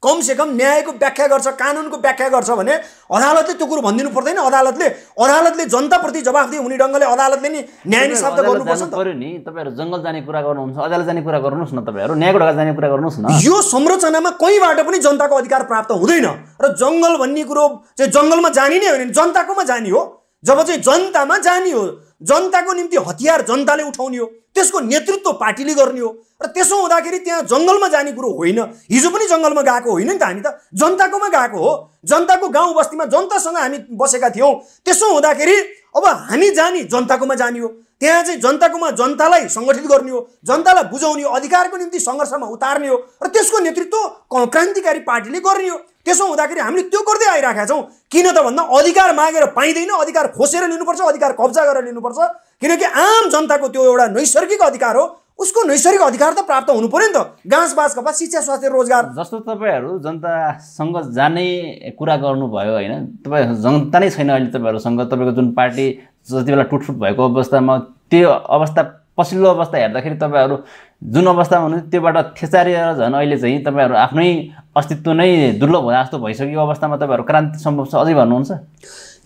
कमसेकम न्यायको व्याख्या गर्छ, कानुनको व्याख्या गर्छ भने अदालतले त्यो कुरो भनिदिनु पर्दैन। अदालतले जनताप्रति जवाफदेही हुने ढङ्गले अदालतले नि न्याय निष्पत्ति गर्नुपर्छ नि त। पर्यो नि, तपाईँहरू जङ्गल जाने कुरा गर्नुहुन्छ, अदालत जाने कुरा गर्नुहोस् न, तपाईँहरू न्यायको ढोका जाने कुरा गर्नुहोस् न। यो संरचनामा कहीँबाट पनि जनताको अधिकार प्राप्त हुँदैन। र जङ्गल भन्ने कुरो चाहिँ जङ्गलमा जाने नै होइन, जनताकोमा जाने हो। जब चाहिँ जनतामा जाने हो, जनताको निम्ति हतियार जनताले उठाउने हो, त्यसको नेतृत्व पार्टीले गर्ने हो। र त्यसो हुँदाखेरि त्यहाँ जङ्गलमा जाने कुरो होइन। हिजो पनि जङ्गलमा गएको होइन नि त, हामी त जनताकोमा गएको हो, जनताको गाउँ बस्तीमा जनतासँग हामी बसेका थियौँ। त्यसो हुँदाखेरि अब हामी जाने जनताकोमा जाने हो, त्यहाँ चाहिँ जनताकोमा जनतालाई सङ्गठित गर्ने हो, जनतालाई बुझाउने हो, अधिकारको निम्ति सङ्घर्षमा उतार्ने हो र त्यसको नेतृत्व क्रान्तिकारी पार्टीले गर्ने हो। त्यसो हुँदाखेरि हामीले त्यो गर्दै आइरहेका छौँ। किन त भन्दा अधिकार मागेर पाइँदैन, अधिकार खोसेर लिनुपर्छ, अधिकार कब्जा गरेर लिनुपर्छ। किनकि आम जनताको त्यो एउटा नैसर्गिक अधिकार हो, उसको नैसर्गिक अधिकार त प्राप्त हुनु पर्यो नि त। घाँस बाँस कपास शिक्षा स्वास्थ्य रोजगार जस्तो तपाईँहरू जनतासँग जाने कुरा गर्नुभयो होइन, तपाईँ जनता नै छैन अहिले तपाईँहरूसँग। तपाईँको जुन पार्टी जति बेला टुटफुट भएको अवस्थामा त्यो अवस्था पछिल्लो अवस्था हेर्दाखेरि तपाईँहरू जुन अवस्थामा हुनुहुन्छ त्योबाट थेचारिएर झन् अहिले चाहिँ तपाईँहरू आफ्नै अस्तित्व नै दुर्लभ होला जस्तो भइसकेको अवस्थामा तपाईँहरू क्रान्ति सम्भव छ अझै भन्नुहुन्छ?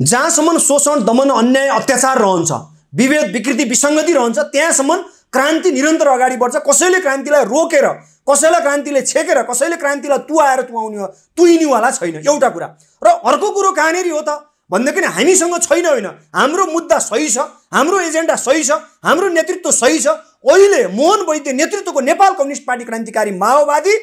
जहाँसम्म शोषण दमन अन्याय अत्याचार रहन्छ, विभेद विकृति विसङ्गति रहन्छ, त्यहाँसम्म क्रान्ति निरन्तर अगाडि बढ्छ। कसैले क्रान्तिलाई रोकेर, कसैलाई क्रान्तिले छेकेर, कसैले क्रान्तिलाई तुवाएर तुइनेवाला छैन, एउटा कुरा। र अर्को कुरो कहाँनिर हो त भन्दाखेरि हामीसँग छैन होइन, हाम्रो मुद्दा सही छ, हाम्रो एजेन्डा सही छ, हाम्रो नेतृत्व सही छ। अहिले मोहन वैद्य नेतृत्वको नेपाल कम्युनिस्ट पार्टी क्रान्तिकारी माओवादी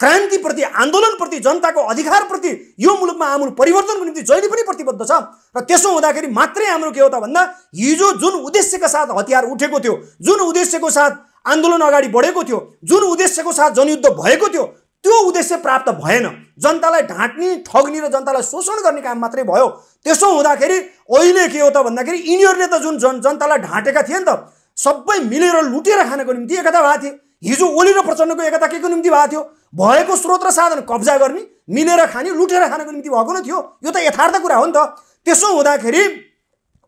क्रान्तिप्रति, आन्दोलनप्रति, जनताको अधिकारप्रति, यो मुलुकमा आमूल परिवर्तनको निम्ति जहिले पनि प्रतिबद्ध छ। र त्यसो हुँदाखेरि मात्रै हाम्रो के हो त भन्दा हिजो जुन उद्देश्यका साथ हतियार उठेको थियो, जुन उद्देश्यको साथ आन्दोलन अगाडि बढेको थियो, जुन उद्देश्यको साथ जनयुद्ध भएको थियो, त्यो उद्देश्य प्राप्त भएन। जनतालाई ढाँट्ने, ठग्ने र जनतालाई शोषण गर्ने काम मात्रै भयो। त्यसो हुँदाखेरि अहिले के हो त भन्दाखेरि यिनीहरूले त जुन जनतालाई ढाँटेका थिए नि त, सबै मिलेर लुटेर खानको निम्ति एकता भएको थिए। हिजो ओली र प्रचण्डको एकता के को निम्ति भएको थियो? भएको स्रोत र साधन कब्जा गर्ने, मिलेर खाने, लुटेर खानको निम्ति भएको न थियो। यो त यथार्थ कुरा हो नि त। त्यसो हुँदाखेरि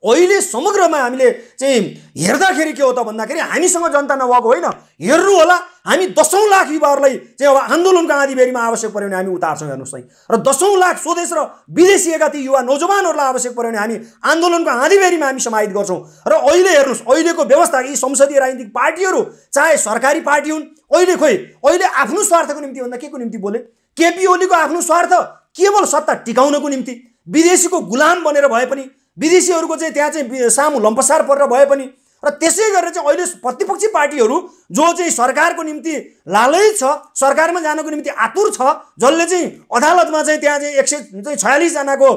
अहिले समग्रमा हामीले चाहिँ हेर्दाखेरि के हो त भन्दाखेरि हामीसँग जनता नभएको होइन। हेर्नु होला, हामी 10औं लाख युवाहरूलाई चाहिँ अब आन्दोलनको आँधीबेहरीमा आवश्यक पर्यो भने हामी उतार्छौँ। हेर्नुहोस् है, र 10औं लाख स्वदेश र विदेशिएका ती युवा नौजवानहरूलाई आवश्यक पर्यो भने हामी आन्दोलनको आँधीबेहरीमा हामी समाहित गर्छौँ। र अहिले हेर्नुहोस्, अहिलेको व्यवस्था, यी संसदीय राजनीतिक पार्टीहरू चाहे सरकारी पार्टी हुन्, अहिले आफ्नो स्वार्थको निम्ति भन्दा के को निम्ति बोले? केपी ओलीको आफ्नो स्वार्थ केवल सत्ता टिकाउनको निम्ति, विदेशीको गुलाम बनेर भए पनि, विदेशीहरूको चाहिँ त्यहाँ चाहिँ सामु लम्पसार परेर भए पनि, र त्यसै गरेर चाहिँ अहिले प्रतिपक्षी पार्टीहरू जो चाहिँ सरकारको निम्ति लालच छ, सरकारमा जानको निम्ति आतुर छ, जसले चाहिँ अदालतमा चाहिँ त्यहाँ चाहिँ 146 जनाको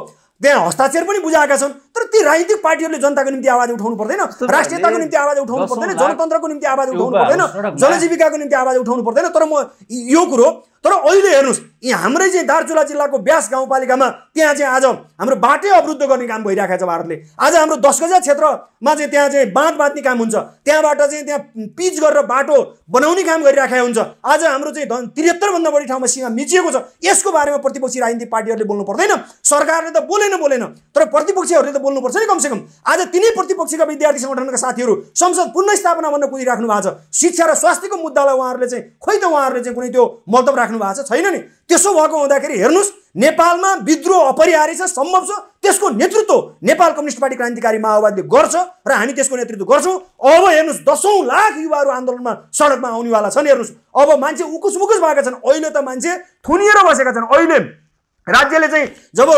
त्यहाँ हस्ताक्षर पनि बुझाएका छन्। तर ती राजनीतिक पार्टीहरूले जनताको निम्ति आवाज उठाउनु पर्दैन, राष्ट्रियताको निम्ति आवाज उठाउनु पर्दैन, जनतन्त्रको निम्ति आवाज उठाउनु पर्दैन, जनजीविकाको निम्ति आवाज उठाउनु पर्दैन। तर म यो कुरो, तर अहिले हेर्नुहोस्, यी हाम्रै चाहिँ दार्चुला जिल्लाको ब्यास गाउँपालिकामा त्यहाँ चाहिँ आज हाम्रो बाटै अवरुद्ध गर्ने काम भइरहेको छ भारतले। आज हाम्रो 10 गजा क्षेत्रमा चाहिँ त्यहाँ चाहिँ बाँध बाँध्ने काम हुन्छ, त्यहाँबाट चाहिँ त्यहाँ पिच गरेर बाटो बनाउने काम गरिराखेको हुन्छ। आज हाम्रो चाहिँ 73 भन्दा बढी ठाउँमा सीमा मिचिएको छ। यसको बारेमा प्रतिपक्षी राजनीतिक पार्टीहरूले बोल्नु पर्दैन? सरकारले त बोलेन, तर प्रतिपक्षीहरूले त बोल्नुपर्छ नि कमसेकम। आज तिनै प्रतिपक्षीका विद्यार्थी सङ्गठनका साथीहरू संसद पुनर्स्थापना भन्न कुदिराख्नु भएको छ। शिक्षा र स्वास्थ्यको मुद्दालाई उहाँहरूले चाहिँ खोइ त उहाँहरूले चाहिँ कुनै त्यो मतलब राख्नु भएको छ छैन नि। त्यसो भएको हुँदाखेरि हेर्नुहोस्, नेपालमा विद्रोह अपरिहार्य छ, सम्भव छ। त्यसको नेतृत्व नेपाल कम्युनिस्ट पार्टी क्रान्तिकारी माओवादीले गर्छ र हामी त्यसको नेतृत्व गर्छौँ। अब हेर्नुहोस्, 10औं लाख युवाहरू आन्दोलनमा सडकमा आउनेवाला छन्। हेर्नुहोस्, अब मान्छे उकुस मुकुस भएका छन्। अहिले त मान्छे थुनिएर बसेका छन्। अहिले राज्यले चाहिँ जब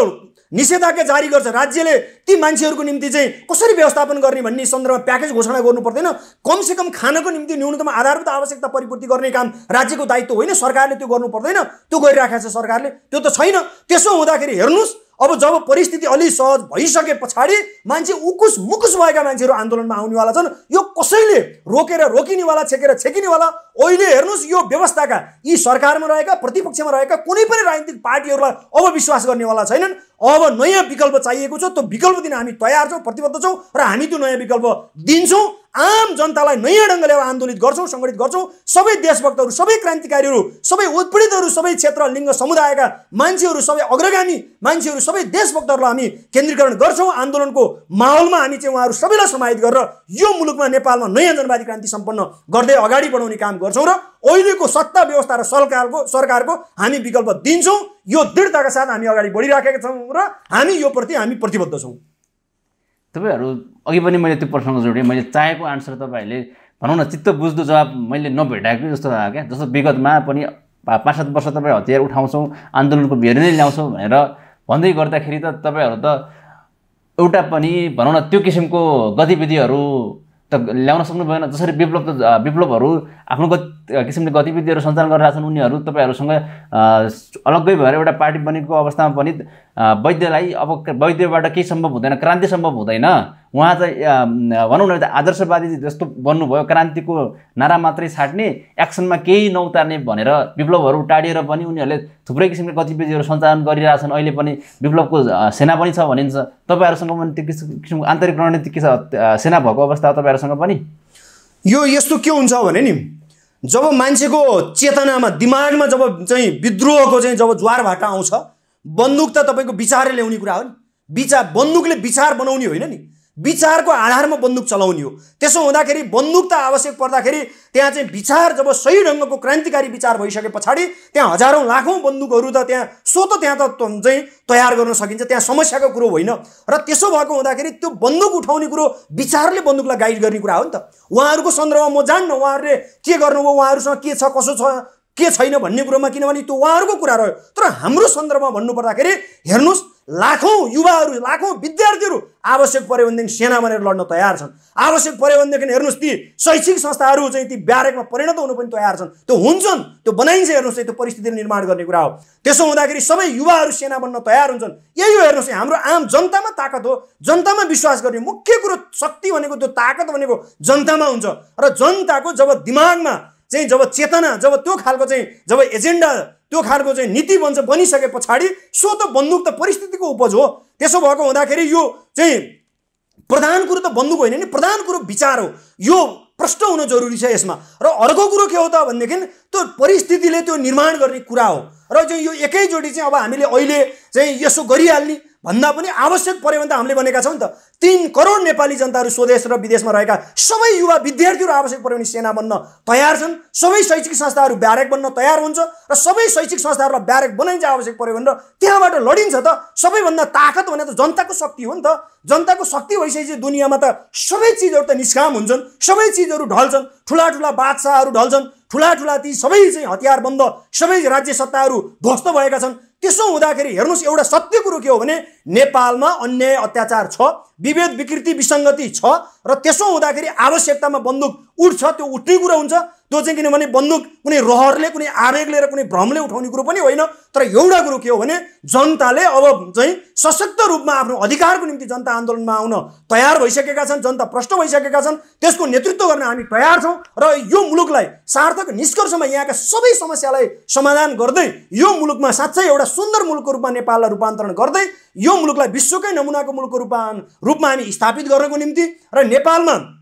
निषेधाज्ञा जारी गर्छ, राज्यले ती मान्छेहरूको निम्ति चाहिँ कसरी व्यवस्थापन गर्ने भन्ने सन्दर्भमा प्याकेज घोषणा गर्नु पर्दैन? कमसेकम खानको निम्ति न्यूनतम आधारभूत आवश्यकता परिपूर्ति गर्ने काम राज्यको दायित्व होइन? सरकारले त्यो गर्नु पर्दैन? त्यो गरिराखेको छ सरकारले, त्यो त छैन। त्यसो हुँदाखेरि हेर्नुहोस्, अब जब परिस्थिति अलि सहज भइसके पछाडि मान्छे उकुस मुकुस भएका मान्छेहरू आन्दोलनमा आउनेवाला छन्। यो कसैले रोकेर रोकिनेवाला, छेकेर छेकिनेवाला अहिले हेर्नुहोस्, यो व्यवस्थाका यी सरकारमा रहेका, प्रतिपक्षमा रहेका कुनै पनि राजनीतिक पार्टीहरूलाई अब विश्वास गर्नेवाला छैनन्। अब नयाँ विकल्प चाहिएको छ। त्यो विकल्प दिन हामी तयार छौँ, प्रतिबद्ध छौँ र हामी त्यो नयाँ विकल्प दिन्छौँ। आम जनतालाई नयाँ ढङ्गले आन्दोलित गर्छौँ, सङ्गठित गर्छौँ। सबै देशभक्तहरू, सबै क्रान्तिकारीहरू, सबै उत्पीडितहरू, सबै क्षेत्र लिङ्ग समुदायका मान्छेहरू, सबै अग्रगामी मान्छेहरू, सबै देशभक्तहरूलाई हामी केन्द्रीकरण गर्छौँ। आन्दोलनको माहौलमा हामी चाहिँ उहाँहरू सबैलाई समाहित गरेर यो मुलुकमा, नेपालमा नयाँ जनवादी क्रान्ति सम्पन्न गर्दै अगाडि बढाउने काम गर्छौँ र अहिलेको सत्ता व्यवस्था र सरकारको हामी विकल्प दिन्छौँ। यो दृढताका साथ हामी अगाडि बढिराखेका छौँ र हामी यो प्रति हामी प्रतिबद्ध छौँ। तपाईँहरू अघि पनि मैले त्यो प्रश्नको जोडेँ, मैले चाहेको आन्सर तपाईँहरूले भनौँ न चित्त बुझ्दो जवाब मैले नभेटाएको जस्तो लाग्यो क्या। जस्तो विगतमा पनि 5-7 वर्ष तपाईँ हतियार उठाउँछौँ, आन्दोलनको बेहोरी नै ल्याउँछौँ भनेर भन्दै गर्दाखेरि त तपाईँहरू त एउटा पनि भनौँ न त्यो किसिमको गतिविधिहरू त ल्याउन सक्नु भएन। जसरी विप्लवहरू आफ्नो किसिमले गतिविधिहरू सञ्चालन गरिरहेका छन्, उनीहरू तपाईँहरूसँग अलग्गै भएर एउटा पार्टी बनेको अवस्थामा पनि वैद्यलाई अब वैद्यबाट केही सम्भव हुँदैन, क्रान्ति सम्भव हुँदैन। उहाँ चाहिँ भनौँ न आदर्शवादी जस्तो बन्नुभयो, क्रान्तिको नारा मात्रै छाड्ने, एक्सनमा केही नउतार्ने भनेर विप्लवहरू टाढिएर पनि उनीहरूले थुप्रै किसिमका गतिविधिहरू सञ्चालन गरिरहेछन्। अहिले पनि विप्लवको सेना पनि छ भनिन्छ। तपाईँहरूसँग पनि त्यो किसिमको आन्तरिक रणनीति के छ, सेना भएको अवस्था तपाईँहरूसँग पनि? यो यस्तो के हुन्छ भने नि, जब मान्छेको चेतनामा दिमागमा जब चाहिँ विद्रोहको चाहिँ जब ज्वार भाटा आउँछ, बन्दुक त तपाईँको विचारले ल्याउने कुरा हो नि। बन्दुकले विचार बनाउने होइन नि, विचारको आधारमा बन्दुक चलाउने हो। त्यसो हुँदाखेरि बन्दुक त आवश्यक पर्दाखेरि त्यहाँ चाहिँ विचार जब सही ढङ्गको क्रान्तिकारी विचार भइसके पछाडि त्यहाँ हजारौँ लाखौँ बन्दुकहरू त त्यहाँ त्यहाँ त चाहिँ तयार गर्न सकिन्छ। त्यहाँ समस्याको कुरो होइन। र त्यसो भएको हुँदाखेरि त्यो बन्दुक उठाउने कुरो विचारले बन्दुकलाई गाइड गर्ने कुरा हो नि त। उहाँहरूको सन्दर्भमा म जान्न उहाँहरूले के गर्नुभयो, उहाँहरूसँग के छ कसो छ के छैन भन्ने कुरोमा, किनभने त्यो उहाँहरूको कुरा रह्यो। तर हाम्रो सन्दर्भमा भन्नुपर्दाखेरि हेर्नुहोस्, लाखौँ युवाहरू, लाखौँ विद्यार्थीहरू आवश्यक पर्यो भनेदेखि सेना बनेर लड्न तयार छन्। आवश्यक पर्यो भनेदेखि हेर्नुहोस्, ती शैक्षिक संस्थाहरू चाहिँ ती ब्यारेकमा परिणत हुनु पनि तयार छन्। त्यो हुन्छन्, त्यो बनाइन्छ। हेर्नुहोस्, त्यो परिस्थिति निर्माण गर्ने कुरा हो। त्यसो हुँदाखेरि सबै युवाहरू सेना बन्न तयार हुन्छन्। यही हो, हेर्नुहोस्, हाम्रो आम जनतामा ताकत हो। जनतामा विश्वास गर्ने मुख्य कुरो, शक्ति भनेको त्यो ताकत भनेको जनतामा हुन्छ। र जनताको जब दिमागमा चाहिँ जब चेतना, जब त्यो खालको चाहिँ जब एजेन्डा, त्यो खालको चाहिँ नीति बनिसके पछाडि सो त बन्दुक त परिस्थितिको उपज हो। त्यसो भएको हुँदाखेरि यो चाहिँ प्रधान कुरो त बन्दुक होइन नि, प्रधान कुरो विचार हो। यो प्रश्न हुन जरुरी छ यसमा। र अर्को कुरो के हो त भनेदेखि त्यो परिस्थितिले त्यो निर्माण गर्ने कुरा हो। र चाहिँ यो एकैचोटि चाहिँ अब हामीले अहिले चाहिँ यसो गरिहाल्ने भन्दा पनि आवश्यक पर्यो भने त हामीले भनेका छौँ नि त, 3 करोड नेपाली जनताहरू स्वदेश र विदेशमा रहेका सबै युवा विद्यार्थीहरू आवश्यक पर्यो भने सेना बन्न तयार छन्। सबै शैक्षिक संस्थाहरू ब्यारेक बन्न तयार हुन्छ र सबै शैक्षिक संस्थाहरूलाई ब्यारेक बनाइन्छ आवश्यक पर्यो भनेर त्यहाँबाट लडिन्छ त। सबैभन्दा ताकत भने त जनताको शक्ति हो नि त। जनताको शक्ति भइसकेपछि दुनियाँमा त सबै चिजहरू त निष्काम हुन्छन्, सबै चिजहरू ढल्छन्। ठुला ठुला बादशाहहरू ढल्छन्, ठुला ठुला ती सबै चाहिँ हतियारबन्द सबै राज्य सत्ताहरू ध्वस्त भएका छन्। त्यसो हुँदाखेरि हेर्नुहोस्, एउटा सत्य कुरो के हो भने नेपालमा अन्याय अत्याचार छ, विभेद विकृति विसङ्गति छ। र त्यसो हुँदाखेरि आवश्यकतामा बन्दुक उठ्छ, त्यो उठ्ने कुरा हुन्छ। त्यो चाहिँ किनभने बन्दुक कुनै रहरले, कुनै आवेगले र कुनै भ्रमले उठाउने कुरो पनि होइन। तर एउटा कुरो के हो भने जनताले अब चाहिँ सशक्त रूपमा आफ्नो अधिकारको निम्ति जनता आन्दोलनमा आउन तयार भइसकेका छन्, जनता प्रष्ट भइसकेका छन्। त्यसको नेतृत्व गर्न हामी तयार छौँ। र यो मुलुकलाई सार्थक निष्कर्षमा यहाँका सबै समस्यालाई समाधान गर्दै यो मुलुकमा साँच्चै एउटा सुन्दर मुलुकको रूपमा नेपाललाई रूपान्तरण गर्दै यो मुलुकलाई विश्वकै नमुनाको मुलुकको रूपमा हामी स्थापित गर्नको निम्ति र नेपालमा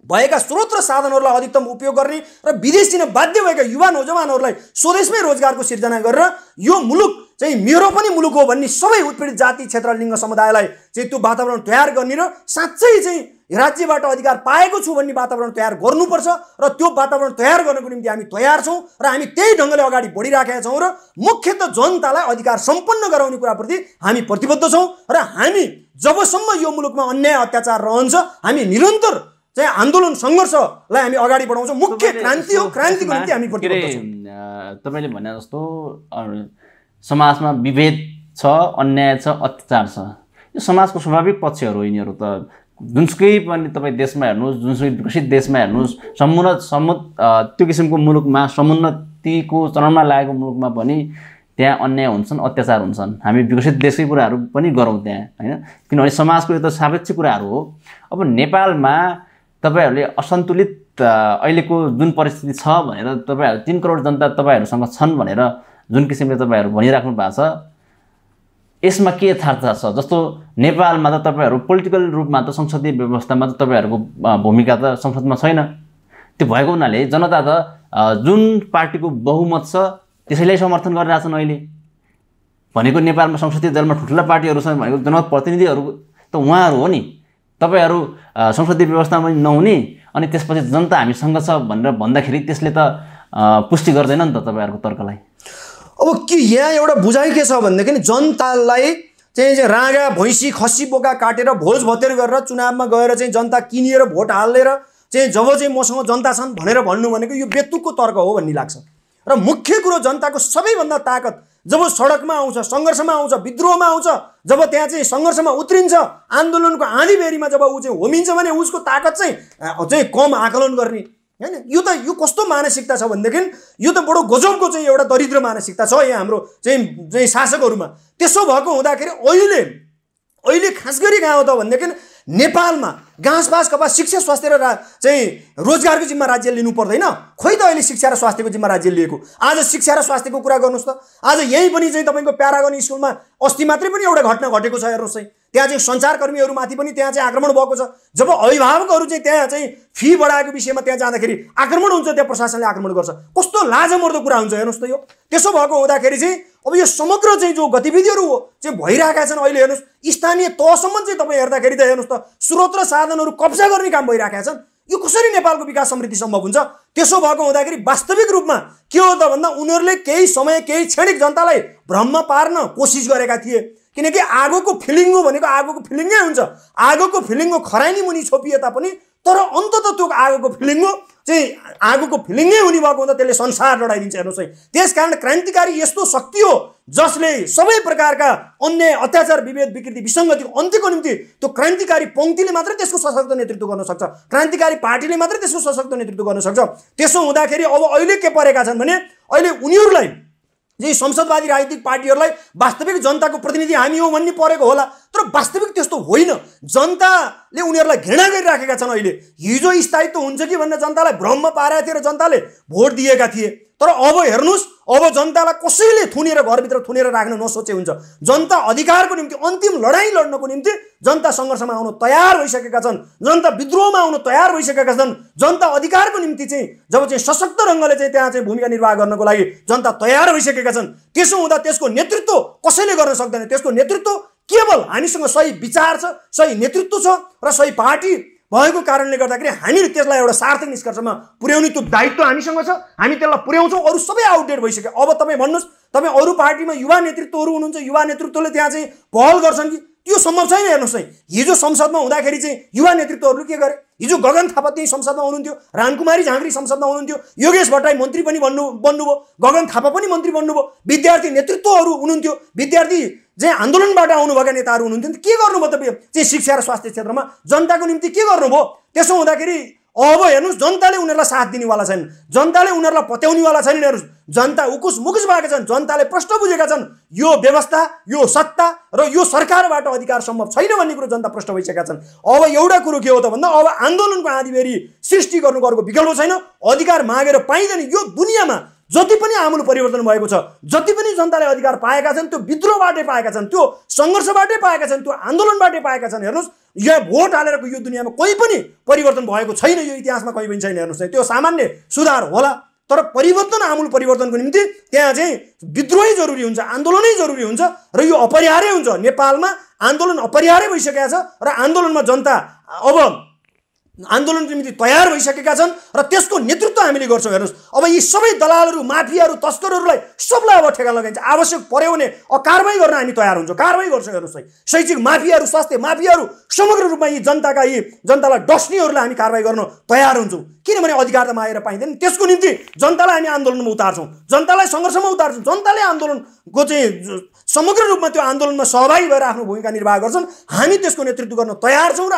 भएका स्रोत र साधनहरूलाई अधिकतम उपयोग गर्ने र विदेश दिन बाध्य भएका युवा नौजवानहरूलाई स्वदेशमै रोजगारको सिर्जना गरेर यो मुलुक चाहिँ मेरो पनि मुलुक हो भन्ने सबै उत्पीडित जाति क्षेत्र लिङ्ग समुदायलाई चाहिँ त्यो वातावरण तयार गर्ने र साँच्चै चाहिँ राज्यबाट अधिकार पाएको छु भन्ने वातावरण तयार गर्नुपर्छ। र त्यो वातावरण तयार गर्नको निम्ति हामी तयार छौँ र हामी त्यही ढङ्गले अगाडि बढिराखेका छौँ। र मुख्यतः जनतालाई अधिकार सम्पन्न गराउने कुराप्रति हामी प्रतिबद्ध छौँ। र हामी जबसम्म यो मुलुकमा अन्याय अत्याचार रहन्छ हामी निरन्तर चाहिँ आन्दोलन सङ्घर्षलाई हामी अगाडि बढाउँछौँ। मुख्य क्रान्ति हो, क्रान्तिको निम्ति हामी प्रतिबद्ध छौँ। तपाईँले भने जस्तो समाजमा विभेद छ, अन्याय छ, अत्याचार छ, यो समाजको स्वाभाविक पक्षहरू हो। यिनीहरू त जुनसुकै पनि तपाईँ देशमा हेर्नुहोस्, जुनसुकै विकसित देशमा हेर्नुहोस्, त्यो किसिमको मुलुकमा समुन्नतिको चरणमा लागेको मुलुकमा पनि त्यहाँ अन्याय हुन्छन्, अत्याचार हुन्छन्। हामी विकसित देशकै कुराहरू पनि गरौँ त्यहाँ, होइन? किनभने समाजको यो त सापेक्ष कुराहरू हो। अब नेपालमा तपाईँहरूले असन्तुलित अहिलेको जुन परिस्थिति छ भनेर तपाईँहरू 3 करोड जनता तपाईँहरूसँग छन् भनेर जुन किसिमले तपाईँहरू भनिराख्नु भएको छ, यसमा के यथार्थ छ? जस्तो नेपालमा त तपाईँहरू पोलिटिकल रूपमा त संसदीय व्यवस्थामा त तपाईँहरूको भूमिका त संसदमा छैन। त्यो भएको हुनाले जनता त जुन पार्टीको बहुमत छ त्यसैलाई समर्थन गरिरहेछन्। अहिले भनेको नेपालमा संसदीय दलमा ठुल्ठुला पार्टीहरू छन् भनेको जनप्रतिनिधिहरू त उहाँहरू हो नि। तपाईँहरू संसदीय व्यवस्थामा पनि नहुने अनि त्यसपछि जनता हामीसँग छ भनेर भन्दाखेरि त्यसले त पुष्टि गर्दैन नि त तपाईँहरूको तर्कलाई। अब के यहाँ एउटा बुझाइ के छ भनेदेखि जनतालाई चाहिँ राँगा भैँसी खसी बोका काटेर भोज भतेर गरेर चुनावमा गएर चाहिँ जनता किनिएर भोट हालेर चाहिँ जब चाहिँ मसँग जनता छन् भनेर भन्नु भनेको यो बेतुकको तर्क हो भन्ने लाग्छ। र मुख्य कुरो जनताको सबैभन्दा ताकत जब सडकमा आउँछ, सङ्घर्षमा आउँछ, विद्रोहमा आउँछ, जब त्यहाँ चाहिँ सङ्घर्षमा उत्रिन्छ, आन्दोलनको आँधीबेरीमा जब ऊ चाहिँ होमिन्छ भने उसको ताकत चाहिँ कम आकलन गर्ने हैन। यो कस्तो मानसिकता छ भनेदेखि यो त बडो गजबको चाहिँ एउटा दरिद्र मानसिकता छ यहाँ हाम्रो चाहिँ शासकहरूमा। त्यसो भएको हुँदाखेरि अहिले खास गरी कहाँ हो त भनेदेखि नेपालमा घाँसपास कपास शिक्षा स्वास्थ्य र चाहिँ रोजगारको जिम्मा राज्य लिनु पर्दैन। खोइ त अहिले शिक्षा र स्वास्थ्यको जिम्मा राज्य लिएको। आज शिक्षा र स्वास्थ्यको कुरा गर्नुहोस् त, आज यहीँ पनि चाहिँ तपाईँको प्यारागन स्कुलमा अस्ति मात्रै पनि एउटा घटना घटेको छ हेर्नुहोस् है। त्यहाँ चाहिँ सञ्चारकर्मीहरूमाथि पनि त्यहाँ चाहिँ आक्रमण भएको छ। जब अभिभावकहरू चाहिँ त्यहाँ चाहिँ फी बढाएको विषयमा त्यहाँ जाँदाखेरि आक्रमण हुन्छ, त्यहाँ प्रशासनले आक्रमण गर्छ। कस्तो लाजमर्दो कुरा हुन्छ हेर्नुहोस् त यो। त्यसो भएको हुँदाखेरि चाहिँ अब यो समग्र चाहिँ जो गतिविधिहरू चाहिँ भइरहेका छन् अहिले हेर्नुहोस्, स्थानीय तहसम्म चाहिँ तपाईँ हेर्दाखेरि त हेर्नुहोस् त स्रोत र साधनहरू कब्जा गर्ने काम भइरहेका छन्। यो कसरी नेपालको विकास समृद्धि सम्भव हुन्छ? त्यसो भएको हुँदाखेरि वास्तविक रूपमा के हो त भन्दा उनीहरूले केही समय केही क्षणिक जनतालाई भ्रममा पार्न कोसिस गरेका थिए। किनकि आगोको फिलिङ्गो भनेको आगोको फिलिङ्गै हुन्छ। आगोको फिलिङ्गो खरानी मुनि छोपिए तापनि तर अन्ततः त्यो आगोको फिलिङ्गो चाहिँ आगोको फिलिङ्गै हुने भएको हुँदा त्यसले संसार लडाइदिन्छ हेर्नुहोस् है। त्यसकारण क्रान्तिकारी यस्तो शक्ति हो जसले सबै प्रकारका अन्याय अत्याचार विभेद विकृति विसङ्गतिको अन्त्यको निम्ति त्यो क्रान्तिकारी पङ्क्तिले मात्रै त्यसको सशक्त नेतृत्व गर्न सक्छ, क्रान्तिकारी पार्टीले मात्रै त्यसको सशक्त नेतृत्व गर्न सक्छ। त्यसो हुँदाखेरि अब अहिले के परेका छन् भने अहिले उनीहरूलाई यी संसदवादी राजनीतिक पार्टीहरूलाई वास्तविक जनताको प्रतिनिधि हामी हो भन्ने परेको होला, तर वास्तविक त्यस्तो होइन। जनताले उनीहरूलाई घृणा गरिराखेका छन्। अहिले हिजो स्थायित्व हुन्छ कि भनेर जनतालाई भ्रममा पारेका थिए र जनताले भोट दिएका थिए। तर अब हेर्नुहोस्, अब जनतालाई कसैले थुनेर घरभित्र थुनेर राख्न नसोचे हुन्छ। जनता अधिकारको निम्ति अन्तिम लडाइँ लड्नको निम्ति जनता सङ्घर्षमा आउन तयार भइसकेका छन्, जनता विद्रोहमा आउन तयार भइसकेका छन्। जनता अधिकारको निम्ति चाहिँ जब चाहिँ सशक्त रङ्गले चाहिँ त्यहाँ चाहिँ भूमिका निर्वाह गर्नको लागि जनता तयार भइसकेका छन्। त्यसो हुँदा त्यसको नेतृत्व कसैले गर्न सक्दैन। त्यसको नेतृत्व केवल हामीसँग सही विचार छ, सही नेतृत्व छ र सही पार्टी भएको कारणले गर्दाखेरि हामीले त्यसलाई एउटा सार्थक निष्कर्षमा पुर्याउने त्यो दायित्व हामीसँग छ। हामी त्यसलाई पुर्याउँछौँ। अरू सबै आउटडेट भइसक्यो। अब तपाईँ भन्नुहोस्, तपाईँ अरू पार्टीमा युवा नेतृत्वहरू हुनुहुन्छ, युवा नेतृत्वले त्यहाँ चाहिँ पहल गर्छन् कि? त्यो सम्भव छैन। हेर्नुहोस् है, हिजो संसदमा हुँदाखेरि चाहिँ युवा नेतृत्वहरूले के गरे? हिजो गगन थापा त्यही संसदमा हुनुहुन्थ्यो, रामकुमारी झाँक्री संसदमा हुनुहुन्थ्यो, योगेश भट्टराई मन्त्री पनि बन्नुभयो, गगन थापा पनि मन्त्री बन्नुभयो, विद्यार्थी नेतृत्वहरू हुनुहुन्थ्यो, विद्यार्थी चाहिँ आन्दोलनबाट आउनुभएका नेताहरू हुनुहुन्थ्यो। के गर्नुभयो त चाहिँ शिक्षा र स्वास्थ्य क्षेत्रमा जनताको निम्ति के गर्नुभयो? त्यसो हुँदाखेरि अब हेर्नुहोस्, जनताले उनीहरूलाई साथ दिनेवाला छैन, जनताले उनीहरूलाई पत्याउनेवाला छैन। हेर्नुहोस्, जनता उकुस मुकुस भएका छन्। जनताले प्रश्न बुझेका छन् यो व्यवस्था, यो सत्ता र यो सरकारबाट अधिकार सम्भव छैन भन्ने कुरो जनता प्रश्न भइसकेका छन्। अब एउटा कुरो के हो त भन्दा अब आन्दोलनको आँधीबेरी सृष्टि गर्नुको अर्को विकल्प छैन। अधिकार मागेर पाइँदैन। यो दुनियाँमा जति पनि आमूल परिवर्तन भएको छ, जति पनि जनताले अधिकार पाएका छन्, त्यो विद्रोहबाटै पाएका छन्, त्यो सङ्घर्षबाटै पाएका छन्, त्यो आन्दोलनबाटै पाएका छन्। हेर्नुहोस्, यो भोट हालेरको यो दुनियाँमा कोही पनि परिवर्तन भएको छैन। यो इतिहासमा कहीँ पनि छैन। हेर्नुहोस्, त्यो सामान्य सुधार होला, तर परिवर्तन आमूल परिवर्तनको निम्ति त्यहाँ चाहिँ विद्रोही जरुरी हुन्छ, आन्दोलनै जरुरी हुन्छ र यो अपरिहार्य हुन्छ। नेपालमा आन्दोलन अपरिहार्य भइसकेको छ र आन्दोलनमा जनता अब आन्दोलनको निम्ति तयार भइसकेका छन् र त्यसको नेतृत्व हामीले गर्छौँ। हेर्नुहोस्, अब यी सबै दलालहरू, माफियाहरू, तस्करहरूलाई सबलाई अब ठेगा लगाइन्छ। आवश्यक पर्यो भने कारबाही गर्न हामी तयार हुन्छौँ, कारबाही गर्छौँ। हेर्नुहोस् है, शैक्षिक माफियाहरू, स्वास्थ्य माफियाहरू, समग्र रूपमा यी जनतालाई डस्नेहरूलाई हामी कारबाही गर्न तयार हुन्छौँ। किनभने अधिकार त मागेर पाइँदैन। त्यसको निम्ति जनतालाई हामी आन्दोलनमा उतार्छौँ, जनतालाई सङ्घर्षमा उतार्छौँ। जनताले आन्दोलनको चाहिँ समग्र रूपमा त्यो आन्दोलनमा सहभागी भएर आफ्नो भूमिका निर्वाह गर्छन्। हामी त्यसको नेतृत्व गर्न तयार छौँ र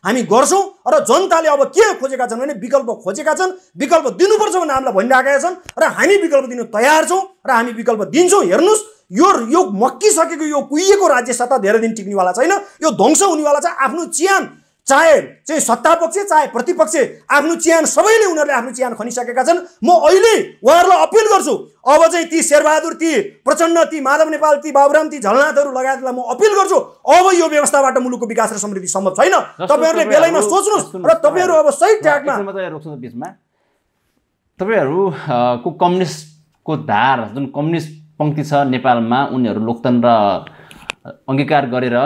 हामी गर्छौँ। र जनताले अब के खोजेका छन् भने विकल्प खोजेका छन्। विकल्प दिनुपर्छ भनेर हामीलाई भनिरहेका छन् र हामी विकल्प दिनु तयार छौँ र हामी विकल्प दिन्छौँ। हेर्नुहोस्, यो मक्किसकेको यो कुहिएको राज्य सत्ता धेरै दिन टिक्नेवाला छैन। यो ध्वंस हुनेवाला छ। आफ्नो चियान, चाहे चाहिँ सत्ता पक्ष चाहे प्रतिपक्ष, आफ्नो चियान सबैले उनीहरूले आफ्नो चियान खनिसकेका छन्। म अहिले उहाँहरूलाई अपिल गर्छु, अब चाहिँ ती शेरबहादुर, ती प्रचण्ड, ती माधव नेपाल, ती बाबुराम, ती झलनाथहरू लगायतलाई म अपिल गर्छु, अब यो व्यवस्थाबाट मुलुकको विकास र समृद्धि सम्भव छैन। तपाईँहरूले बेलैमा सोच्नुहोस् र तपाईँहरू अब सही ट्र्याकमा। रोक्छु बिचमा, तपाईँहरूको कम्युनिस्टको धार, जुन कम्युनिस्ट पङ्क्ति छ नेपालमा, उनीहरू लोकतन्त्र अङ्गीकार गरेर,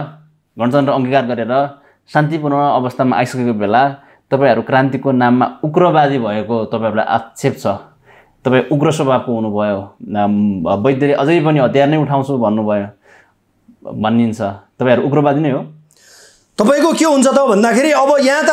गणतन्त्र अङ्गीकार गरेर शान्तिपूर्ण अवस्थामा आइसकेको बेला तपाईँहरू क्रान्तिको नाममा उग्रवादी भएको तपाईँहरूलाई आक्षेप छ। तपाईँ उग्र स्वभावको हुनुभयो, वैद्यले अझै पनि हतियार नै उठाउँछु भन्नुभयो, भनिन्छ। तपाईँहरू उग्रवादी नै हो। तपाईँको के हुन्छ त भन्दाखेरि अब यहाँ त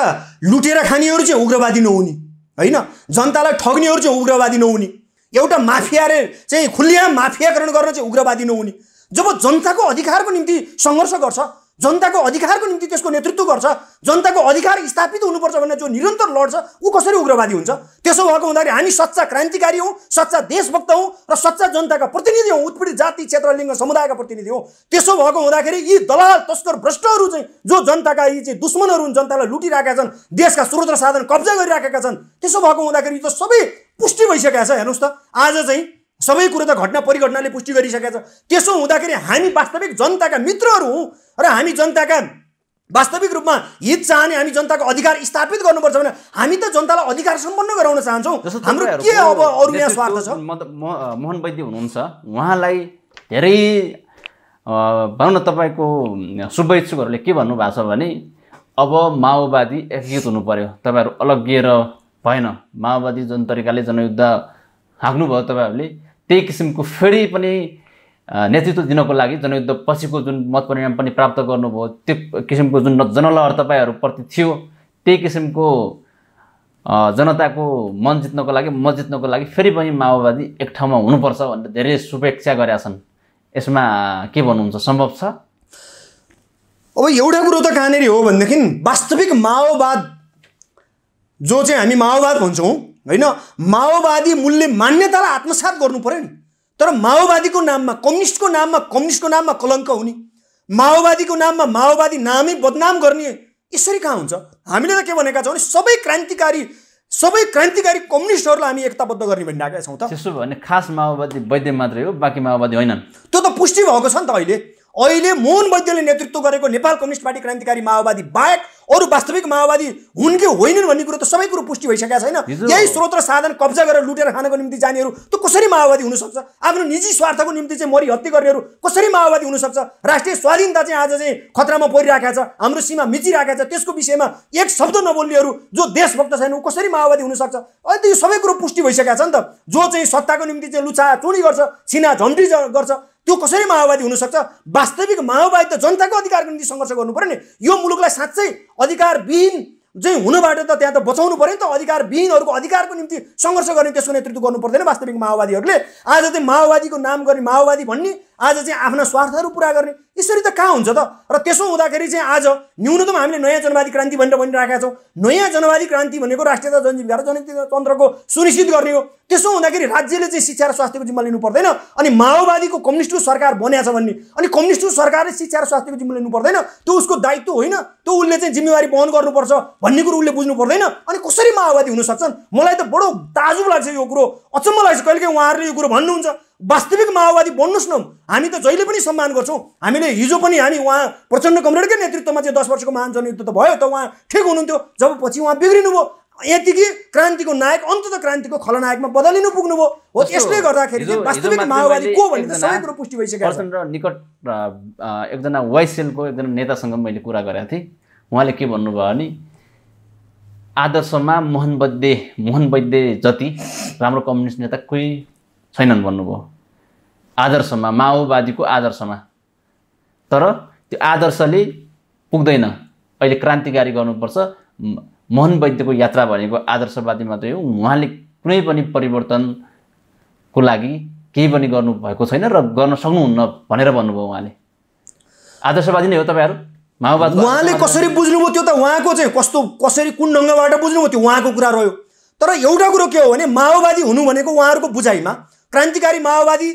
लुटेर खानेहरू चाहिँ उग्रवादी नहुने होइन, जनतालाई ठग्नेहरू चाहिँ उग्रवादी नहुने। एउटा माफियाले चाहिँ खुल्लियाम माफियाकरण गर्न चाहिँ उग्रवादी नहुने। जब जनताको अधिकारको निम्ति सङ्घर्ष गर्छ, जनताको अधिकारको निम्ति त्यसको नेतृत्व गर्छ, जनताको अधिकार स्थापित हुनुपर्छ भनेर जो निरन्तर लड्छ ऊ कसरी उग्रवादी हुन्छ? त्यसो भएको हुँदाखेरि हामी सच्चा क्रान्तिकारी हौँ, सच्चा देशभक्त हौँ र सच्चा जनताका प्रतिनिधि हौँ, उत्पीडित जाति क्षेत्र लिङ्ग समुदायका प्रतिनिधि हौँ। त्यसो भएको हुँदाखेरि यी दलाल तस्कर भ्रष्टहरू चाहिँ जो जनताका यी चाहिँ दुश्मनहरू हुन्, जनतालाई लुटिरहेका छन्, देशका स्रोत र साधन कब्जा गरिराखेका छन्, त्यसो भएको हुँदाखेरि त सबै पुष्टि भइसकेको छ। हेर्नुहोस् त आज चाहिँ सबै कुरो त घटना परिघटनाले पुष्टि गरिसकेको छ। त्यसो हुँदाखेरि हामी वास्तविक जनताका मित्रहरू हौँ र हामी जनताका वास्तविक रूपमा हित चाहने, हामी जनताको अधिकार स्थापित गर्नुपर्छ भने हामी त जनतालाई अधिकार सम्पन्न गराउन चाहन्छौँ। हाम्रो के अब अरू यहाँ स्वार्थ छ? मोहन वैद्य हुनुहुन्छ, उहाँलाई धेरै भनौँ न तपाईँको शुभेच्छुकहरूले के भन्नुभएको छ भने अब माओवादी एकीकृत हुनु पर्यो, तपाईँहरू अलग्गिएर भएन। माओवादी जुन तरिकाले जनयुद्ध हाँक्नुभयो तपाईँहरूले, त्यही किसिमको फेरि पनि नेतृत्व दिनको लागि जनयुद्ध पछिको जुन मत परिणाम पनि प्राप्त गर्नुभयो, त्यो किसिमको जुन जनलहर तपाईँहरूप्रति थियो, त्यही किसिमको जनताको मन जित्नको लागि, मत जित्नको लागि फेरि पनि माओवादी एक ठाउँमा हुनुपर्छ भनेर धेरै शुभेच्छा गरेका छन्। यसमा के भन्नुहुन्छ, सम्भव छ? अब एउटा कुरो त कहाँनिर हो भनेदेखि वास्तविक माओवाद जो चाहिँ हामी माओवाद भन्छौँ होइन, माओवादी मूल्य मान्यतालाई आत्मसात गर्नु पर्यो नि। तर माओवादीको नाममा, कम्युनिस्टको नाममा कलङ्क हुने, माओवादीको नाममा माओवादी नामै बदनाम गर्ने, यसरी कहाँ हुन्छ? हामीले त के भनेका छौँ भने सबै क्रान्तिकारी कम्युनिस्टहरूलाई हामी एकताबद्ध गर्ने भनिरहेका छौँ। त त्यसो भने खास माओवादी वैद्य मात्रै हो, बाँकी माओवादी होइनन्? त्यो त पुष्टि भएको छ नि त। अहिले मोहन वैद्यले नेतृत्व गरेको नेपाल कम्युनिस्ट पार्टी क्रान्तिकारी माओवादी बाहेक अरू वास्तविक माओवादी हुन् कि होइनन् भन्ने कुरो त सबै कुरो पुष्टि भइसकेको छैन। यही स्रोत र साधन कब्जा गरेर लुटेर खानको निम्ति जानेहरू त कसरी माओवादी हुनसक्छ? आफ्नो निजी स्वार्थको निम्ति चाहिँ मरि हत्या गर्नेहरू कसरी माओवादी हुनसक्छ? राष्ट्रिय स्वाधीनता चाहिँ आज चाहिँ खतरामा परिरहेको छ, हाम्रो सीमा मिचिरहेको छ, त्यसको विषयमा एक शब्द नबोल्नेहरू जो देशभक्त छैन ऊ कसरी माओवादी हुनसक्छ? अहिले त यो सबै कुरो पुष्टि भइसकेको छ नि त। जो चाहिँ सत्ताको निम्ति चाहिँ लुछा चुडी गर्छ, छिना झम्टी गर्छ, त्यो कसरी माओवादी हुनसक्छ? वास्तविक माओवादी त जनताको अधिकारको निम्ति सङ्घर्ष गर्नु पर्यो नि। यो मुलुकलाई साँच्चै अधिकारविहीन चाहिँ हुनबाट त त्यहाँ त बचाउनु पर्यो नि त। अधिकारविहीनहरूको अधिकारको निम्ति सङ्घर्ष गर्ने, त्यसको नेतृत्व गर्नु पर्दैन वास्तविक माओवादीहरूले। आज चाहिँ माओवादीको नाम गर्ने, माओवादी भन्ने, आज चाहिँ आफ्ना स्वार्थहरू पुरा गर्ने, यसरी त कहाँ हुन्छ त? र त्यसो हुँदाखेरि चाहिँ आज न्यूनतम हामीले नयाँ जनवादी क्रान्ति भनेर भनिरहेका छौँ। नयाँ जनवादी क्रान्ति भनेको राष्ट्रियता, जनजीविका र जनतन्त्रको सुनिश्चित गर्ने हो। त्यसो हुँदाखेरि राज्यले चाहिँ शिक्षा र स्वास्थ्यको जिम्मा लिनु पर्दैन। अनि माओवादीको कम्युनिस्ट सरकार बन्या छ भन्ने, अनि कम्युनिस्ट सरकारले शिक्षा र स्वास्थ्यको जिम्मा लिनु पर्दैन, त्यो उसको दायित्व होइन, त्यो उसले चाहिँ जिम्मेवारी वहन गर्नुपर्छ भन्ने कुरो उसले बुझ्नु पर्दैन। अनि कसरी माओवादी हुन सक्छन्? मलाई त बडो ताजुब लाग्छ यो कुरो, अचम्म लाग्छ। कहिलेकाहीँ उहाँहरूले यो कुरो भन्नुहुन्छ वास्तविक माओवादी बन्नुहोस् न, हामी त जहिले पनि सम्मान गर्छौँ। हामीले हिजो पनि हामी उहाँ प्रचण्ड कमरेडकै नेतृत्वमा चाहिँ 10 वर्षको महान जनयुद्ध त भयो त, उहाँ ठिक हुनुहुन्थ्यो। जब पछि उहाँ बिग्रिनु भयो, यतिकै क्रान्तिको नायक अन्ततः क्रान्तिको खलनायकमा बदलिनु पुग्नुभयो। हो त्यसले गर्दाखेरि चाहिँ वास्तविक माओवादी को भन्ने त सबै कुरो पुष्टि भइसकेको छ। प्रचण्ड निकट एकजना वाइसेलको एकजना नेतासँग मैले कुरा गरेको थिएँ। उहाँले के भन्नुभयो भने आदर्शमा मोहन वैद्य जति राम्रो कम्युनिस्ट नेता कोही छैनन् भन्नुभयो। आदर्शमा, माओवादीको आदर्शमा। तर त्यो आदर्शले पुग्दैन। अहिले क्रान्तिकारी गर्नुपर्छ। मोहन वैद्यको यात्रा भनेको आदर्शवादी मात्रै हो। उहाँले कुनै पनि परिवर्तनको लागि केही पनि गर्नुभएको छैन र गर्न सक्नुहुन्न भनेर भन्नुभयो। उहाँले आदर्शवादी नै हो तपाईँहरू? माओवादी उहाँले कसरी बुझ्नुभयो त्यो त उहाँको चाहिँ कसरी कुन ढङ्गबाट बुझ्नुभयो त्यो उहाँको कुरा रह्यो। तर एउटा कुरो के हो भने माओवादी हुनु भनेको उहाँहरूको बुझाइमा क्रान्तिकारी माओवादी,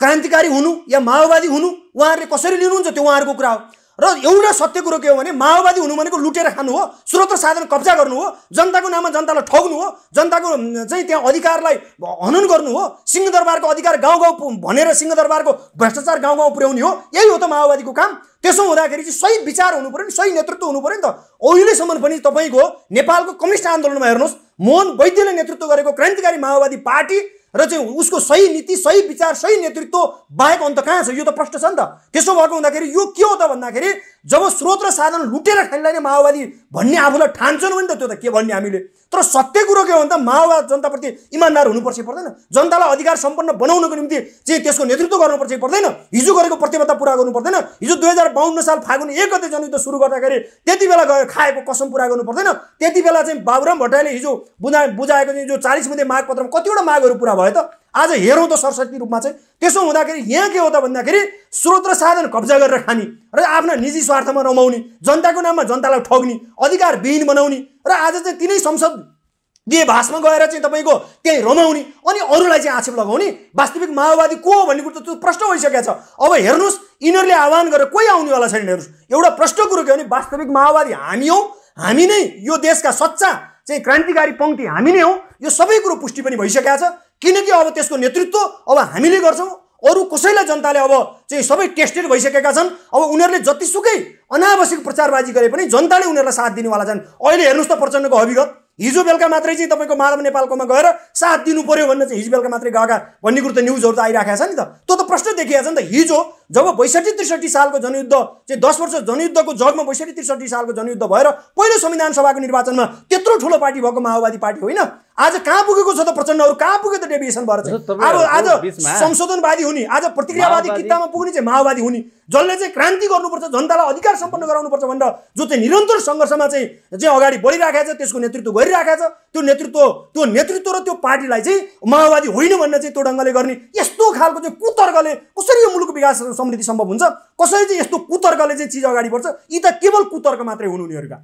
क्रान्तिकारी हुनु या माओवादी हुनु उहाँहरूले कसरी लिनुहुन्छ त्यो उहाँहरूको कुरा हो। र एउटा सत्य कुरो के हो भने माओवादी हुनु भनेको लुटेर खानु हो, स्रोत साधन कब्जा गर्नु हो, जनताको नाममा जनतालाई ठग्नु हो, जनताको चाहिँ त्यहाँ अधिकारलाई हनन गर्नु हो, सिंहदरबारको अधिकार गाउँ गाउँ भनेर सिंहदरबारको भ्रष्टाचार गाउँ गाउँ पुर्याउने हो। यही हो त माओवादीको काम। त्यसो हुँदाखेरि चाहिँ सही विचार हुनु पर्यो नि, सही नेतृत्व हुनु पर्यो नि त। अहिलेसम्म पनि तपाईँको नेपालको कम्युनिस्ट आन्दोलनमा हेर्नुहोस्, मोहन वैद्यले नेतृत्व गरेको क्रान्तिकारी माओवादी पार्टी र चाहिँ उसको सही नीति, सही विचार, सही नेतृत्व बाहेक अन्त कहाँ छ? यो त प्रश्न छ नि त। त्यसो भएको हुँदाखेरि यो के हो त भन्दाखेरि जब स्रोत र साधन लुटेर खाइलाई नै माओवादी भन्ने आफूलाई ठान्छन् भने त त्यो त के भन्ने हामीले? तर सत्य कुरो के हो भने त माओवाद जनताप्रति इमानदार हुनुपर्छ पर्दैन, जनतालाई अधिकार सम्पन्न बनाउनको निम्ति चाहिँ त्यसको नेतृत्व गर्नुपर्छ पर्दैन, हिजो गरेको प्रतिबद्धता पुरा गर्नु पर्दैन, हिजो 2052 साल फागुन 1 गते जनयुद्ध सुरु गर्दाखेरि त्यति बेला गएर खाएको कसम पुरा गर्नु पर्दैन, त्यति बेला चाहिँ बाबुराम भट्टराईले हिजो बुझाएको चाहिँ जो 40 मध्ये माग पत्रमा कतिवटा मागहरू पुरा भयो त, आज हेरौँ त सरस्वती रूपमा चाहिँ। त्यसो हुँदाखेरि यहाँ के हो त भन्दाखेरि स्रोत र साधन कब्जा गरेर खाने र आफ्ना निजी स्वार्थमा रमाउने, जनताको नाममा जनतालाई ठग्ने, अधिकार विहीन बनाउने र आज चाहिँ तिनै संसदीय भाषमा गएर चाहिँ तपाईँको त्यही रमाउने अनि अरूलाई चाहिँ आक्षेप लगाउने। वास्तविक माओवादी को हो भन्ने कुरो त त्यो प्रश्न भइसकेको छ। अब हेर्नुहोस् यिनीहरूले आह्वान गरेर कोही आउनेवाला छैन। हेर्नुहोस् एउटा प्रश्न कुरो के हो भने वास्तविक माओवादी हामी हौ, हामी नै यो देशका सच्चा चाहिँ क्रान्तिकारी पङ्क्ति हामी नै हौ, यो सबै कुरो पुष्टि पनि भइसकेको छ। किनकि अब त्यसको नेतृत्व अब हामीले गर्छौँ, अरू कसैलाई जनताले अब चाहिँ सबै टेस्टेड भइसकेका छन्। अब उनीहरूले जतिसुकै अनावश्यक प्रचारबाजी गरे पनि जनताले उनीहरूलाई साथ दिनेवाला छन्। अहिले हेर्नुहोस् त प्रचण्डको अभिगत, हिजो बेलुका मात्रै चाहिँ तपाईँको माधव नेपालकोमा गएर साथ दिनु पर्यो भन्ने चाहिँ हिजो बेलुका मात्रै गएका भन्ने कुरो त न्युजहरू त आइराखेको छ नि त। त्यो त प्रश्न देखिएको छ नि त। हिजो जब 62-63 सालको जनयुद्ध चाहिँ 10 वर्ष जनयुद्धको जगमा 62-63 सालको जनयुद्ध भएर पहिलो संविधान सभाको निर्वाचनमा त्यत्रो ठुलो पार्टी भएको माओवादी पार्टी होइन, आज कहाँ पुगेको छ त प्रचण्डहरू, कहाँ पुग्यो त डेभिएसन भएर चाहिँ। अब आज संशोधनवादी हुने, आज प्रतिक्रियावादी किताबमा पुग्ने चाहिँ माओवादी हुने, जसले चाहिँ क्रान्ति गर्नुपर्छ, जनतालाई अधिकार सम्पन्न गराउनुपर्छ भनेर जो चाहिँ निरन्तर सङ्घर्षमा चाहिँ अगाडि बढिराखेको छ, त्यसको नेतृत्व गरिराखेको छ। त्यो नेतृत्व र त्यो पार्टीलाई चाहिँ माओवादी होइन भन्ने चाहिँ त्यो ढङ्गले गर्ने यस्तो खालको चाहिँ कुतर्कले कसरी यो मुलुकको विकास समृद्धि सम्भव हुन्छ, कसरी चाहिँ यस्तो कुतर्कले चाहिँ चिज अगाडि बढ्छ? यी त केवल कुतर्क मात्रै हुनु उनीहरूका।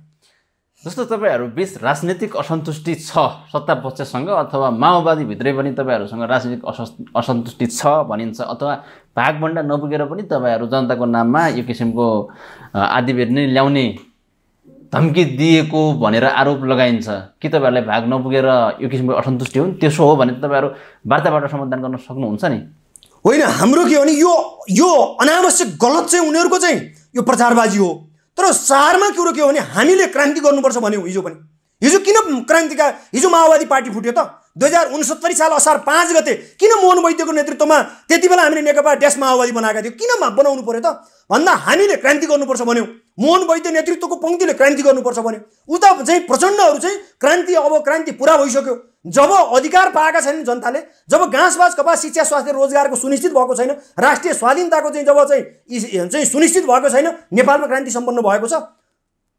जस्तो तपाईँहरू बिच राजनीतिक असन्तुष्टि छ सत्ता पक्षसँग अथवा माओवादी भित्रै पनि तपाईँहरूसँग राजनीतिक असन्तुष्टि छ भनिन्छ, अथवा भागभन्डा नपुगेर पनि तपाईँहरू जनताको नाममा यो किसिमको आदिबेर नै ल्याउने धम्की दिएको भनेर आरोप लगाइन्छ कि तपाईँहरूलाई भाग नपुगेर यो किसिमको असन्तुष्टि हुन्? त्यसो हो भने तपाईँहरू वार्ताबाट समाधान गर्न सक्नुहुन्छ नि? होइन, हाम्रो के हो भने यो अनावश्यक गलत चाहिँ उनीहरूको चाहिँ यो प्रचारबाजी हो। तर सारमा कुरो के हो भने हामीले क्रान्ति गर्नुपर्छ भन्यौँ हिजो पनि। हिजो किन हिजो माओवादी पार्टी फुट्यो त? 2069 साल असार 5 गते किन मोहन वैद्यको नेतृत्वमा त्यति बेला हामीले नेकपा देश माओवादी बनाएका थियौँ? किन बनाउनु पर्यो त भन्दा हामीले क्रान्ति गर्नुपर्छ भन्यौँ, मोहन वैद्य नेतृत्वको पङ्क्तिले क्रान्ति गर्नुपर्छ भन्यो। उता चाहिँ प्रचण्डहरू चाहिँ क्रान्ति पुरा भइसक्यो। जब अधिकार पाएका छैनन् जनताले, जब घाँसबास कपास शिक्षा स्वास्थ्य रोजगारको सुनिश्चित भएको छैन, राष्ट्रिय स्वाधीनताको चाहिँ जब चाहिँ सुनिश्चित भएको छैन, नेपालमा क्रान्ति सम्पन्न भएको छ।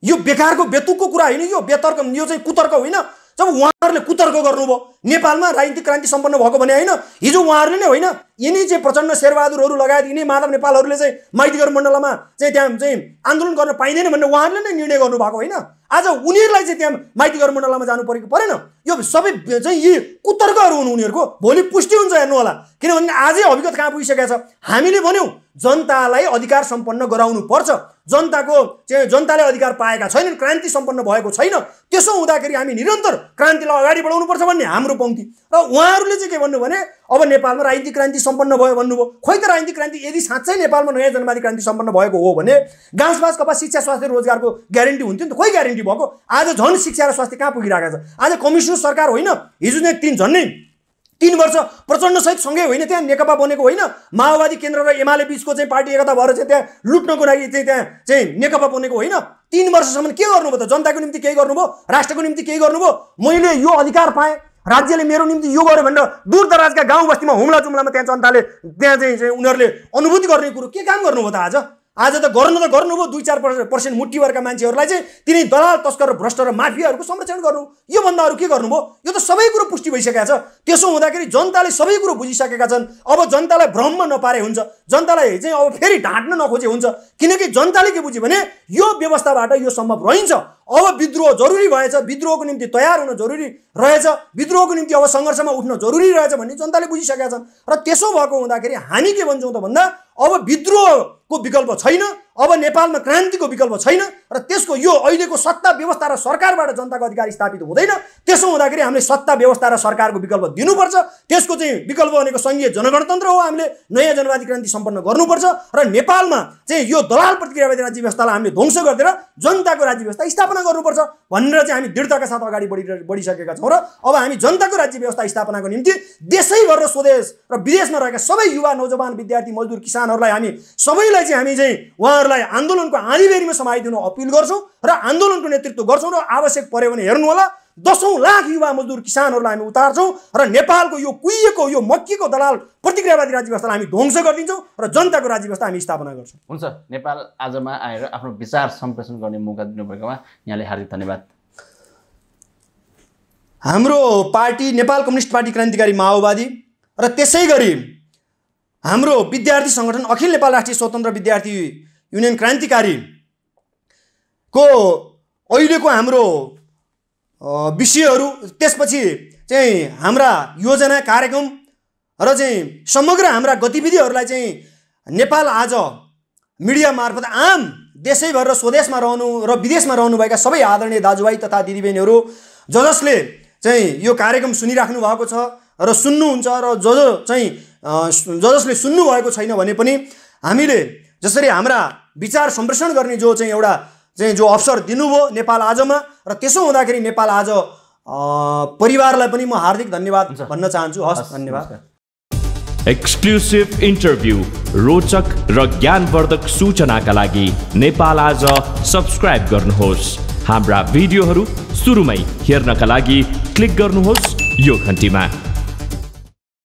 यो बेकारको बेतुकको कुरा होइन, यो बेतर्क, यो चाहिँ कुतर्क होइन। जब उहाँहरूले कुतर्क गर्नुभयो, नेपालमा राजनीतिक क्रान्ति सम्पन्न भएको भने होइन, हिजो उहाँहरूले नै होइन, यिनी चाहिँ प्रचण्ड शेरबहादुरहरू लगायत यिनी माधव नेपालहरूले चाहिँ माइतीघर मण्डलमा चाहिँ त्यहाँ चाहिँ आन्दोलन गर्न पाइँदैन भन्ने उहाँहरूले नै निर्णय गर्नुभएको होइन। आज उनीहरूलाई चाहिँ त्यहाँ माइतीघर मण्डलमा जानु परेन? यो सबै चाहिँ यी कुतर्कहरू हुनु उनीहरूको। भोलि पुष्टि हुन्छ हेर्नु होला, किनभने आजै अभिगत कहाँ पुगिसकेको छ। हामीले भन्यौँ जनतालाई अधिकार सम्पन्न गराउनु पर्छ, जनताले अधिकार पाएका छैनन्, क्रान्ति सम्पन्न भएको छैन। त्यसो हुँदाखेरि हामी निरन्तर क्रान्तिलाई अगाडि बढाउनु पर्छ भन्ने हाम्रो पङ्क्ति। र उहाँहरूले चाहिँ के भन्नु भने अब नेपालमा राजनीतिक क्रान्ति सम्पन्न भयो भन्नुभयो। खोइ त राजनीतिक क्रान्ति यदि साँच्चै नेपालमा नयाँ जनवादी क्रान्ति सम्पन्न भएको हो भने घाँसबास कपास शिक्षा स्वास्थ्य रोजगारको ग्यारेन्टी हुन्थ्यो नि त? खोइ ग्यारेन्टी भएको? आज झन् शिक्षा र स्वास्थ्य कहाँ पुगिरहेको छ? आज कम्युनिस्ट सरकार होइन, हिजो चाहिँ झन्डै 3 वर्ष प्रचण्ड सहित सँगै होइन त्यहाँ नेकपा बनेको होइन, माओवादी केन्द्र र एमाले बिचको चाहिँ पार्टी एकता भएर चाहिँ त्यहाँ लुट्नको लागि चाहिँ त्यहाँ चाहिँ नेकपा बनेको होइन। 3 वर्षसम्म के गर्नुभयो त? जनताको निम्ति केही गर्नुभयो? राष्ट्रको निम्ति केही गर्नुभयो? मैले यो अधिकार पाएँ, राज्यले मेरो निम्ति यो गर्यो भनेर दूरदराजका गाउँ बस्तीमा हुम्ला जुम्लामा त्यहाँ जनताले त्यहाँ चाहिँ उनीहरूले अनुभूति गर्ने कुरो के काम गर्नुभयो त? आज त गर्नुभयो 2-4% मुठीभरका मान्छेहरूलाई चाहिँ तिनी दलाल तस्कर भ्रष्ट र माफियाहरूको संरक्षण गर्नु। यो भन्दा अरू के गर्नुभयो? यो त सबै कुरो पुष्टि भइसकेको छ। त्यसो हुँदाखेरि जनताले सबै कुरो बुझिसकेका छन्। अब जनतालाई भ्रममा नपारे हुन्छ, जनतालाई चाहिँ अब फेरि ढाँट्न नखोजे हुन्छ। किनकि जनताले के बुझ्यो भने यो व्यवस्थाबाट यो सम्भव रहन्छ। अब विद्रोह जरुरी भएछ, विद्रोहको निम्ति तयार हुन जरुरी रहेछ, विद्रोहको निम्ति अब सङ्घर्षमा उठ्न जरुरी रहेछ भन्ने जनताले बुझिसकेका छन्। र त्यसो भएको हुँदाखेरि हामी के भन्छौँ त भन्दा अब विद्रोहको विकल्प छैन, अब नेपालमा क्रान्तिको विकल्प छैन र त्यसको यो अहिलेको सत्ता व्यवस्था र सरकारबाट जनताको अधिकार स्थापित हुँदैन। त्यसो हुँदाखेरि हामीले सत्ता व्यवस्था र सरकारको विकल्प दिनुपर्छ। त्यसको चाहिँ विकल्प भनेको सङ्घीय जनगणतन्त्र हो। हामीले नयाँ जनवादी क्रान्ति सम्पन्न गर्नुपर्छ र नेपालमा चाहिँ यो दलाल प्रतिक्रियावादी राज्य व्यवस्थालाई हामीले ध्वंस गरिदिएर जनताको राज्य व्यवस्था स्थापना गर्नुपर्छ भनेर चाहिँ हामी दृढताका साथ अगाडि बढिसकेका छौँ। र अब हामी जनताको राज्य व्यवस्था स्थापनाको निम्ति देशैभर र स्वदेश र विदेशमा रहेका सबै युवा नौजवान विद्यार्थी मजदुर किसानहरूलाई हामी सबैलाई चाहिँ हामी चाहिँ उहाँहरूलाई आन्दोलनको आँधीबेरीमा समाइदिनु अपिल गर्छौँ र आन्दोलनको नेतृत्व गर्छौँ। र आवश्यक पर्यो भने हेर्नु होला 10औं लाख युवा मजदुर किसानहरूलाई हामी उतार्छौँ र नेपालको यो कुहिएको यो मक्कीको दलाल प्रतिक्रियावादी राज्य व्यवस्थालाई हामी ध्वंस गरिदिन्छौँ र जनताको राज्य व्यवस्था हामी स्थापना गर्छौँ। हुन्छ, नेपाल आजमा आएर आफ्नो विचार सम्प्रेषण गर्ने मौका दिनुभएकोमा यहाँले हार्दिक धन्यवाद। हाम्रो पार्टी नेपाल कम्युनिस्ट पार्टी क्रान्तिकारी माओवादी र त्यसै गरी हाम्रो विद्यार्थी सङ्गठन अखिल नेपाल राष्ट्रिय स्वतन्त्र विद्यार्थी युनियन क्रान्तिकारीको अहिलेको हाम्रो विषयहरू, त्यसपछि चाहिँ हाम्रा योजना कार्यक्रम र चाहिँ समग्र हाम्रा गतिविधिहरूलाई चाहिँ नेपाल आज मिडिया मार्फत आम देशैभर र स्वदेशमा रहनु र विदेशमा रहनुभएका सबै आदरणीय दाजुभाइ तथा दिदीबहिनीहरू जसले चाहिँ यो कार्यक्रम सुनिराख्नु भएको छ र सुन्नुहुन्छ र जसले सुन्नुभएको छैन भने पनि हामीले जसरी हाम्रा विचार सम्प्रेषण गर्ने जो चाहिँ एउटा चाहिँ जो अवसर दिनुभयो नेपाल आजमा, र त्यसो हुँदाखेरि नेपाल आज परिवारलाई पनि म हार्दिक धन्यवाद भन्न चाहन्छु। हस्, धन्यवाद। एक्सक्लुसिभ इन्टरभ्यू, रोचक र ज्ञानवर्धक सूचनाका लागि नेपाल आज सब्स्क्राइब गर्नुहोस्। हाम्रा भिडियोहरू सुरुमै हेर्नका लागि क्लिक गर्नुहोस् यो घन्टीमा।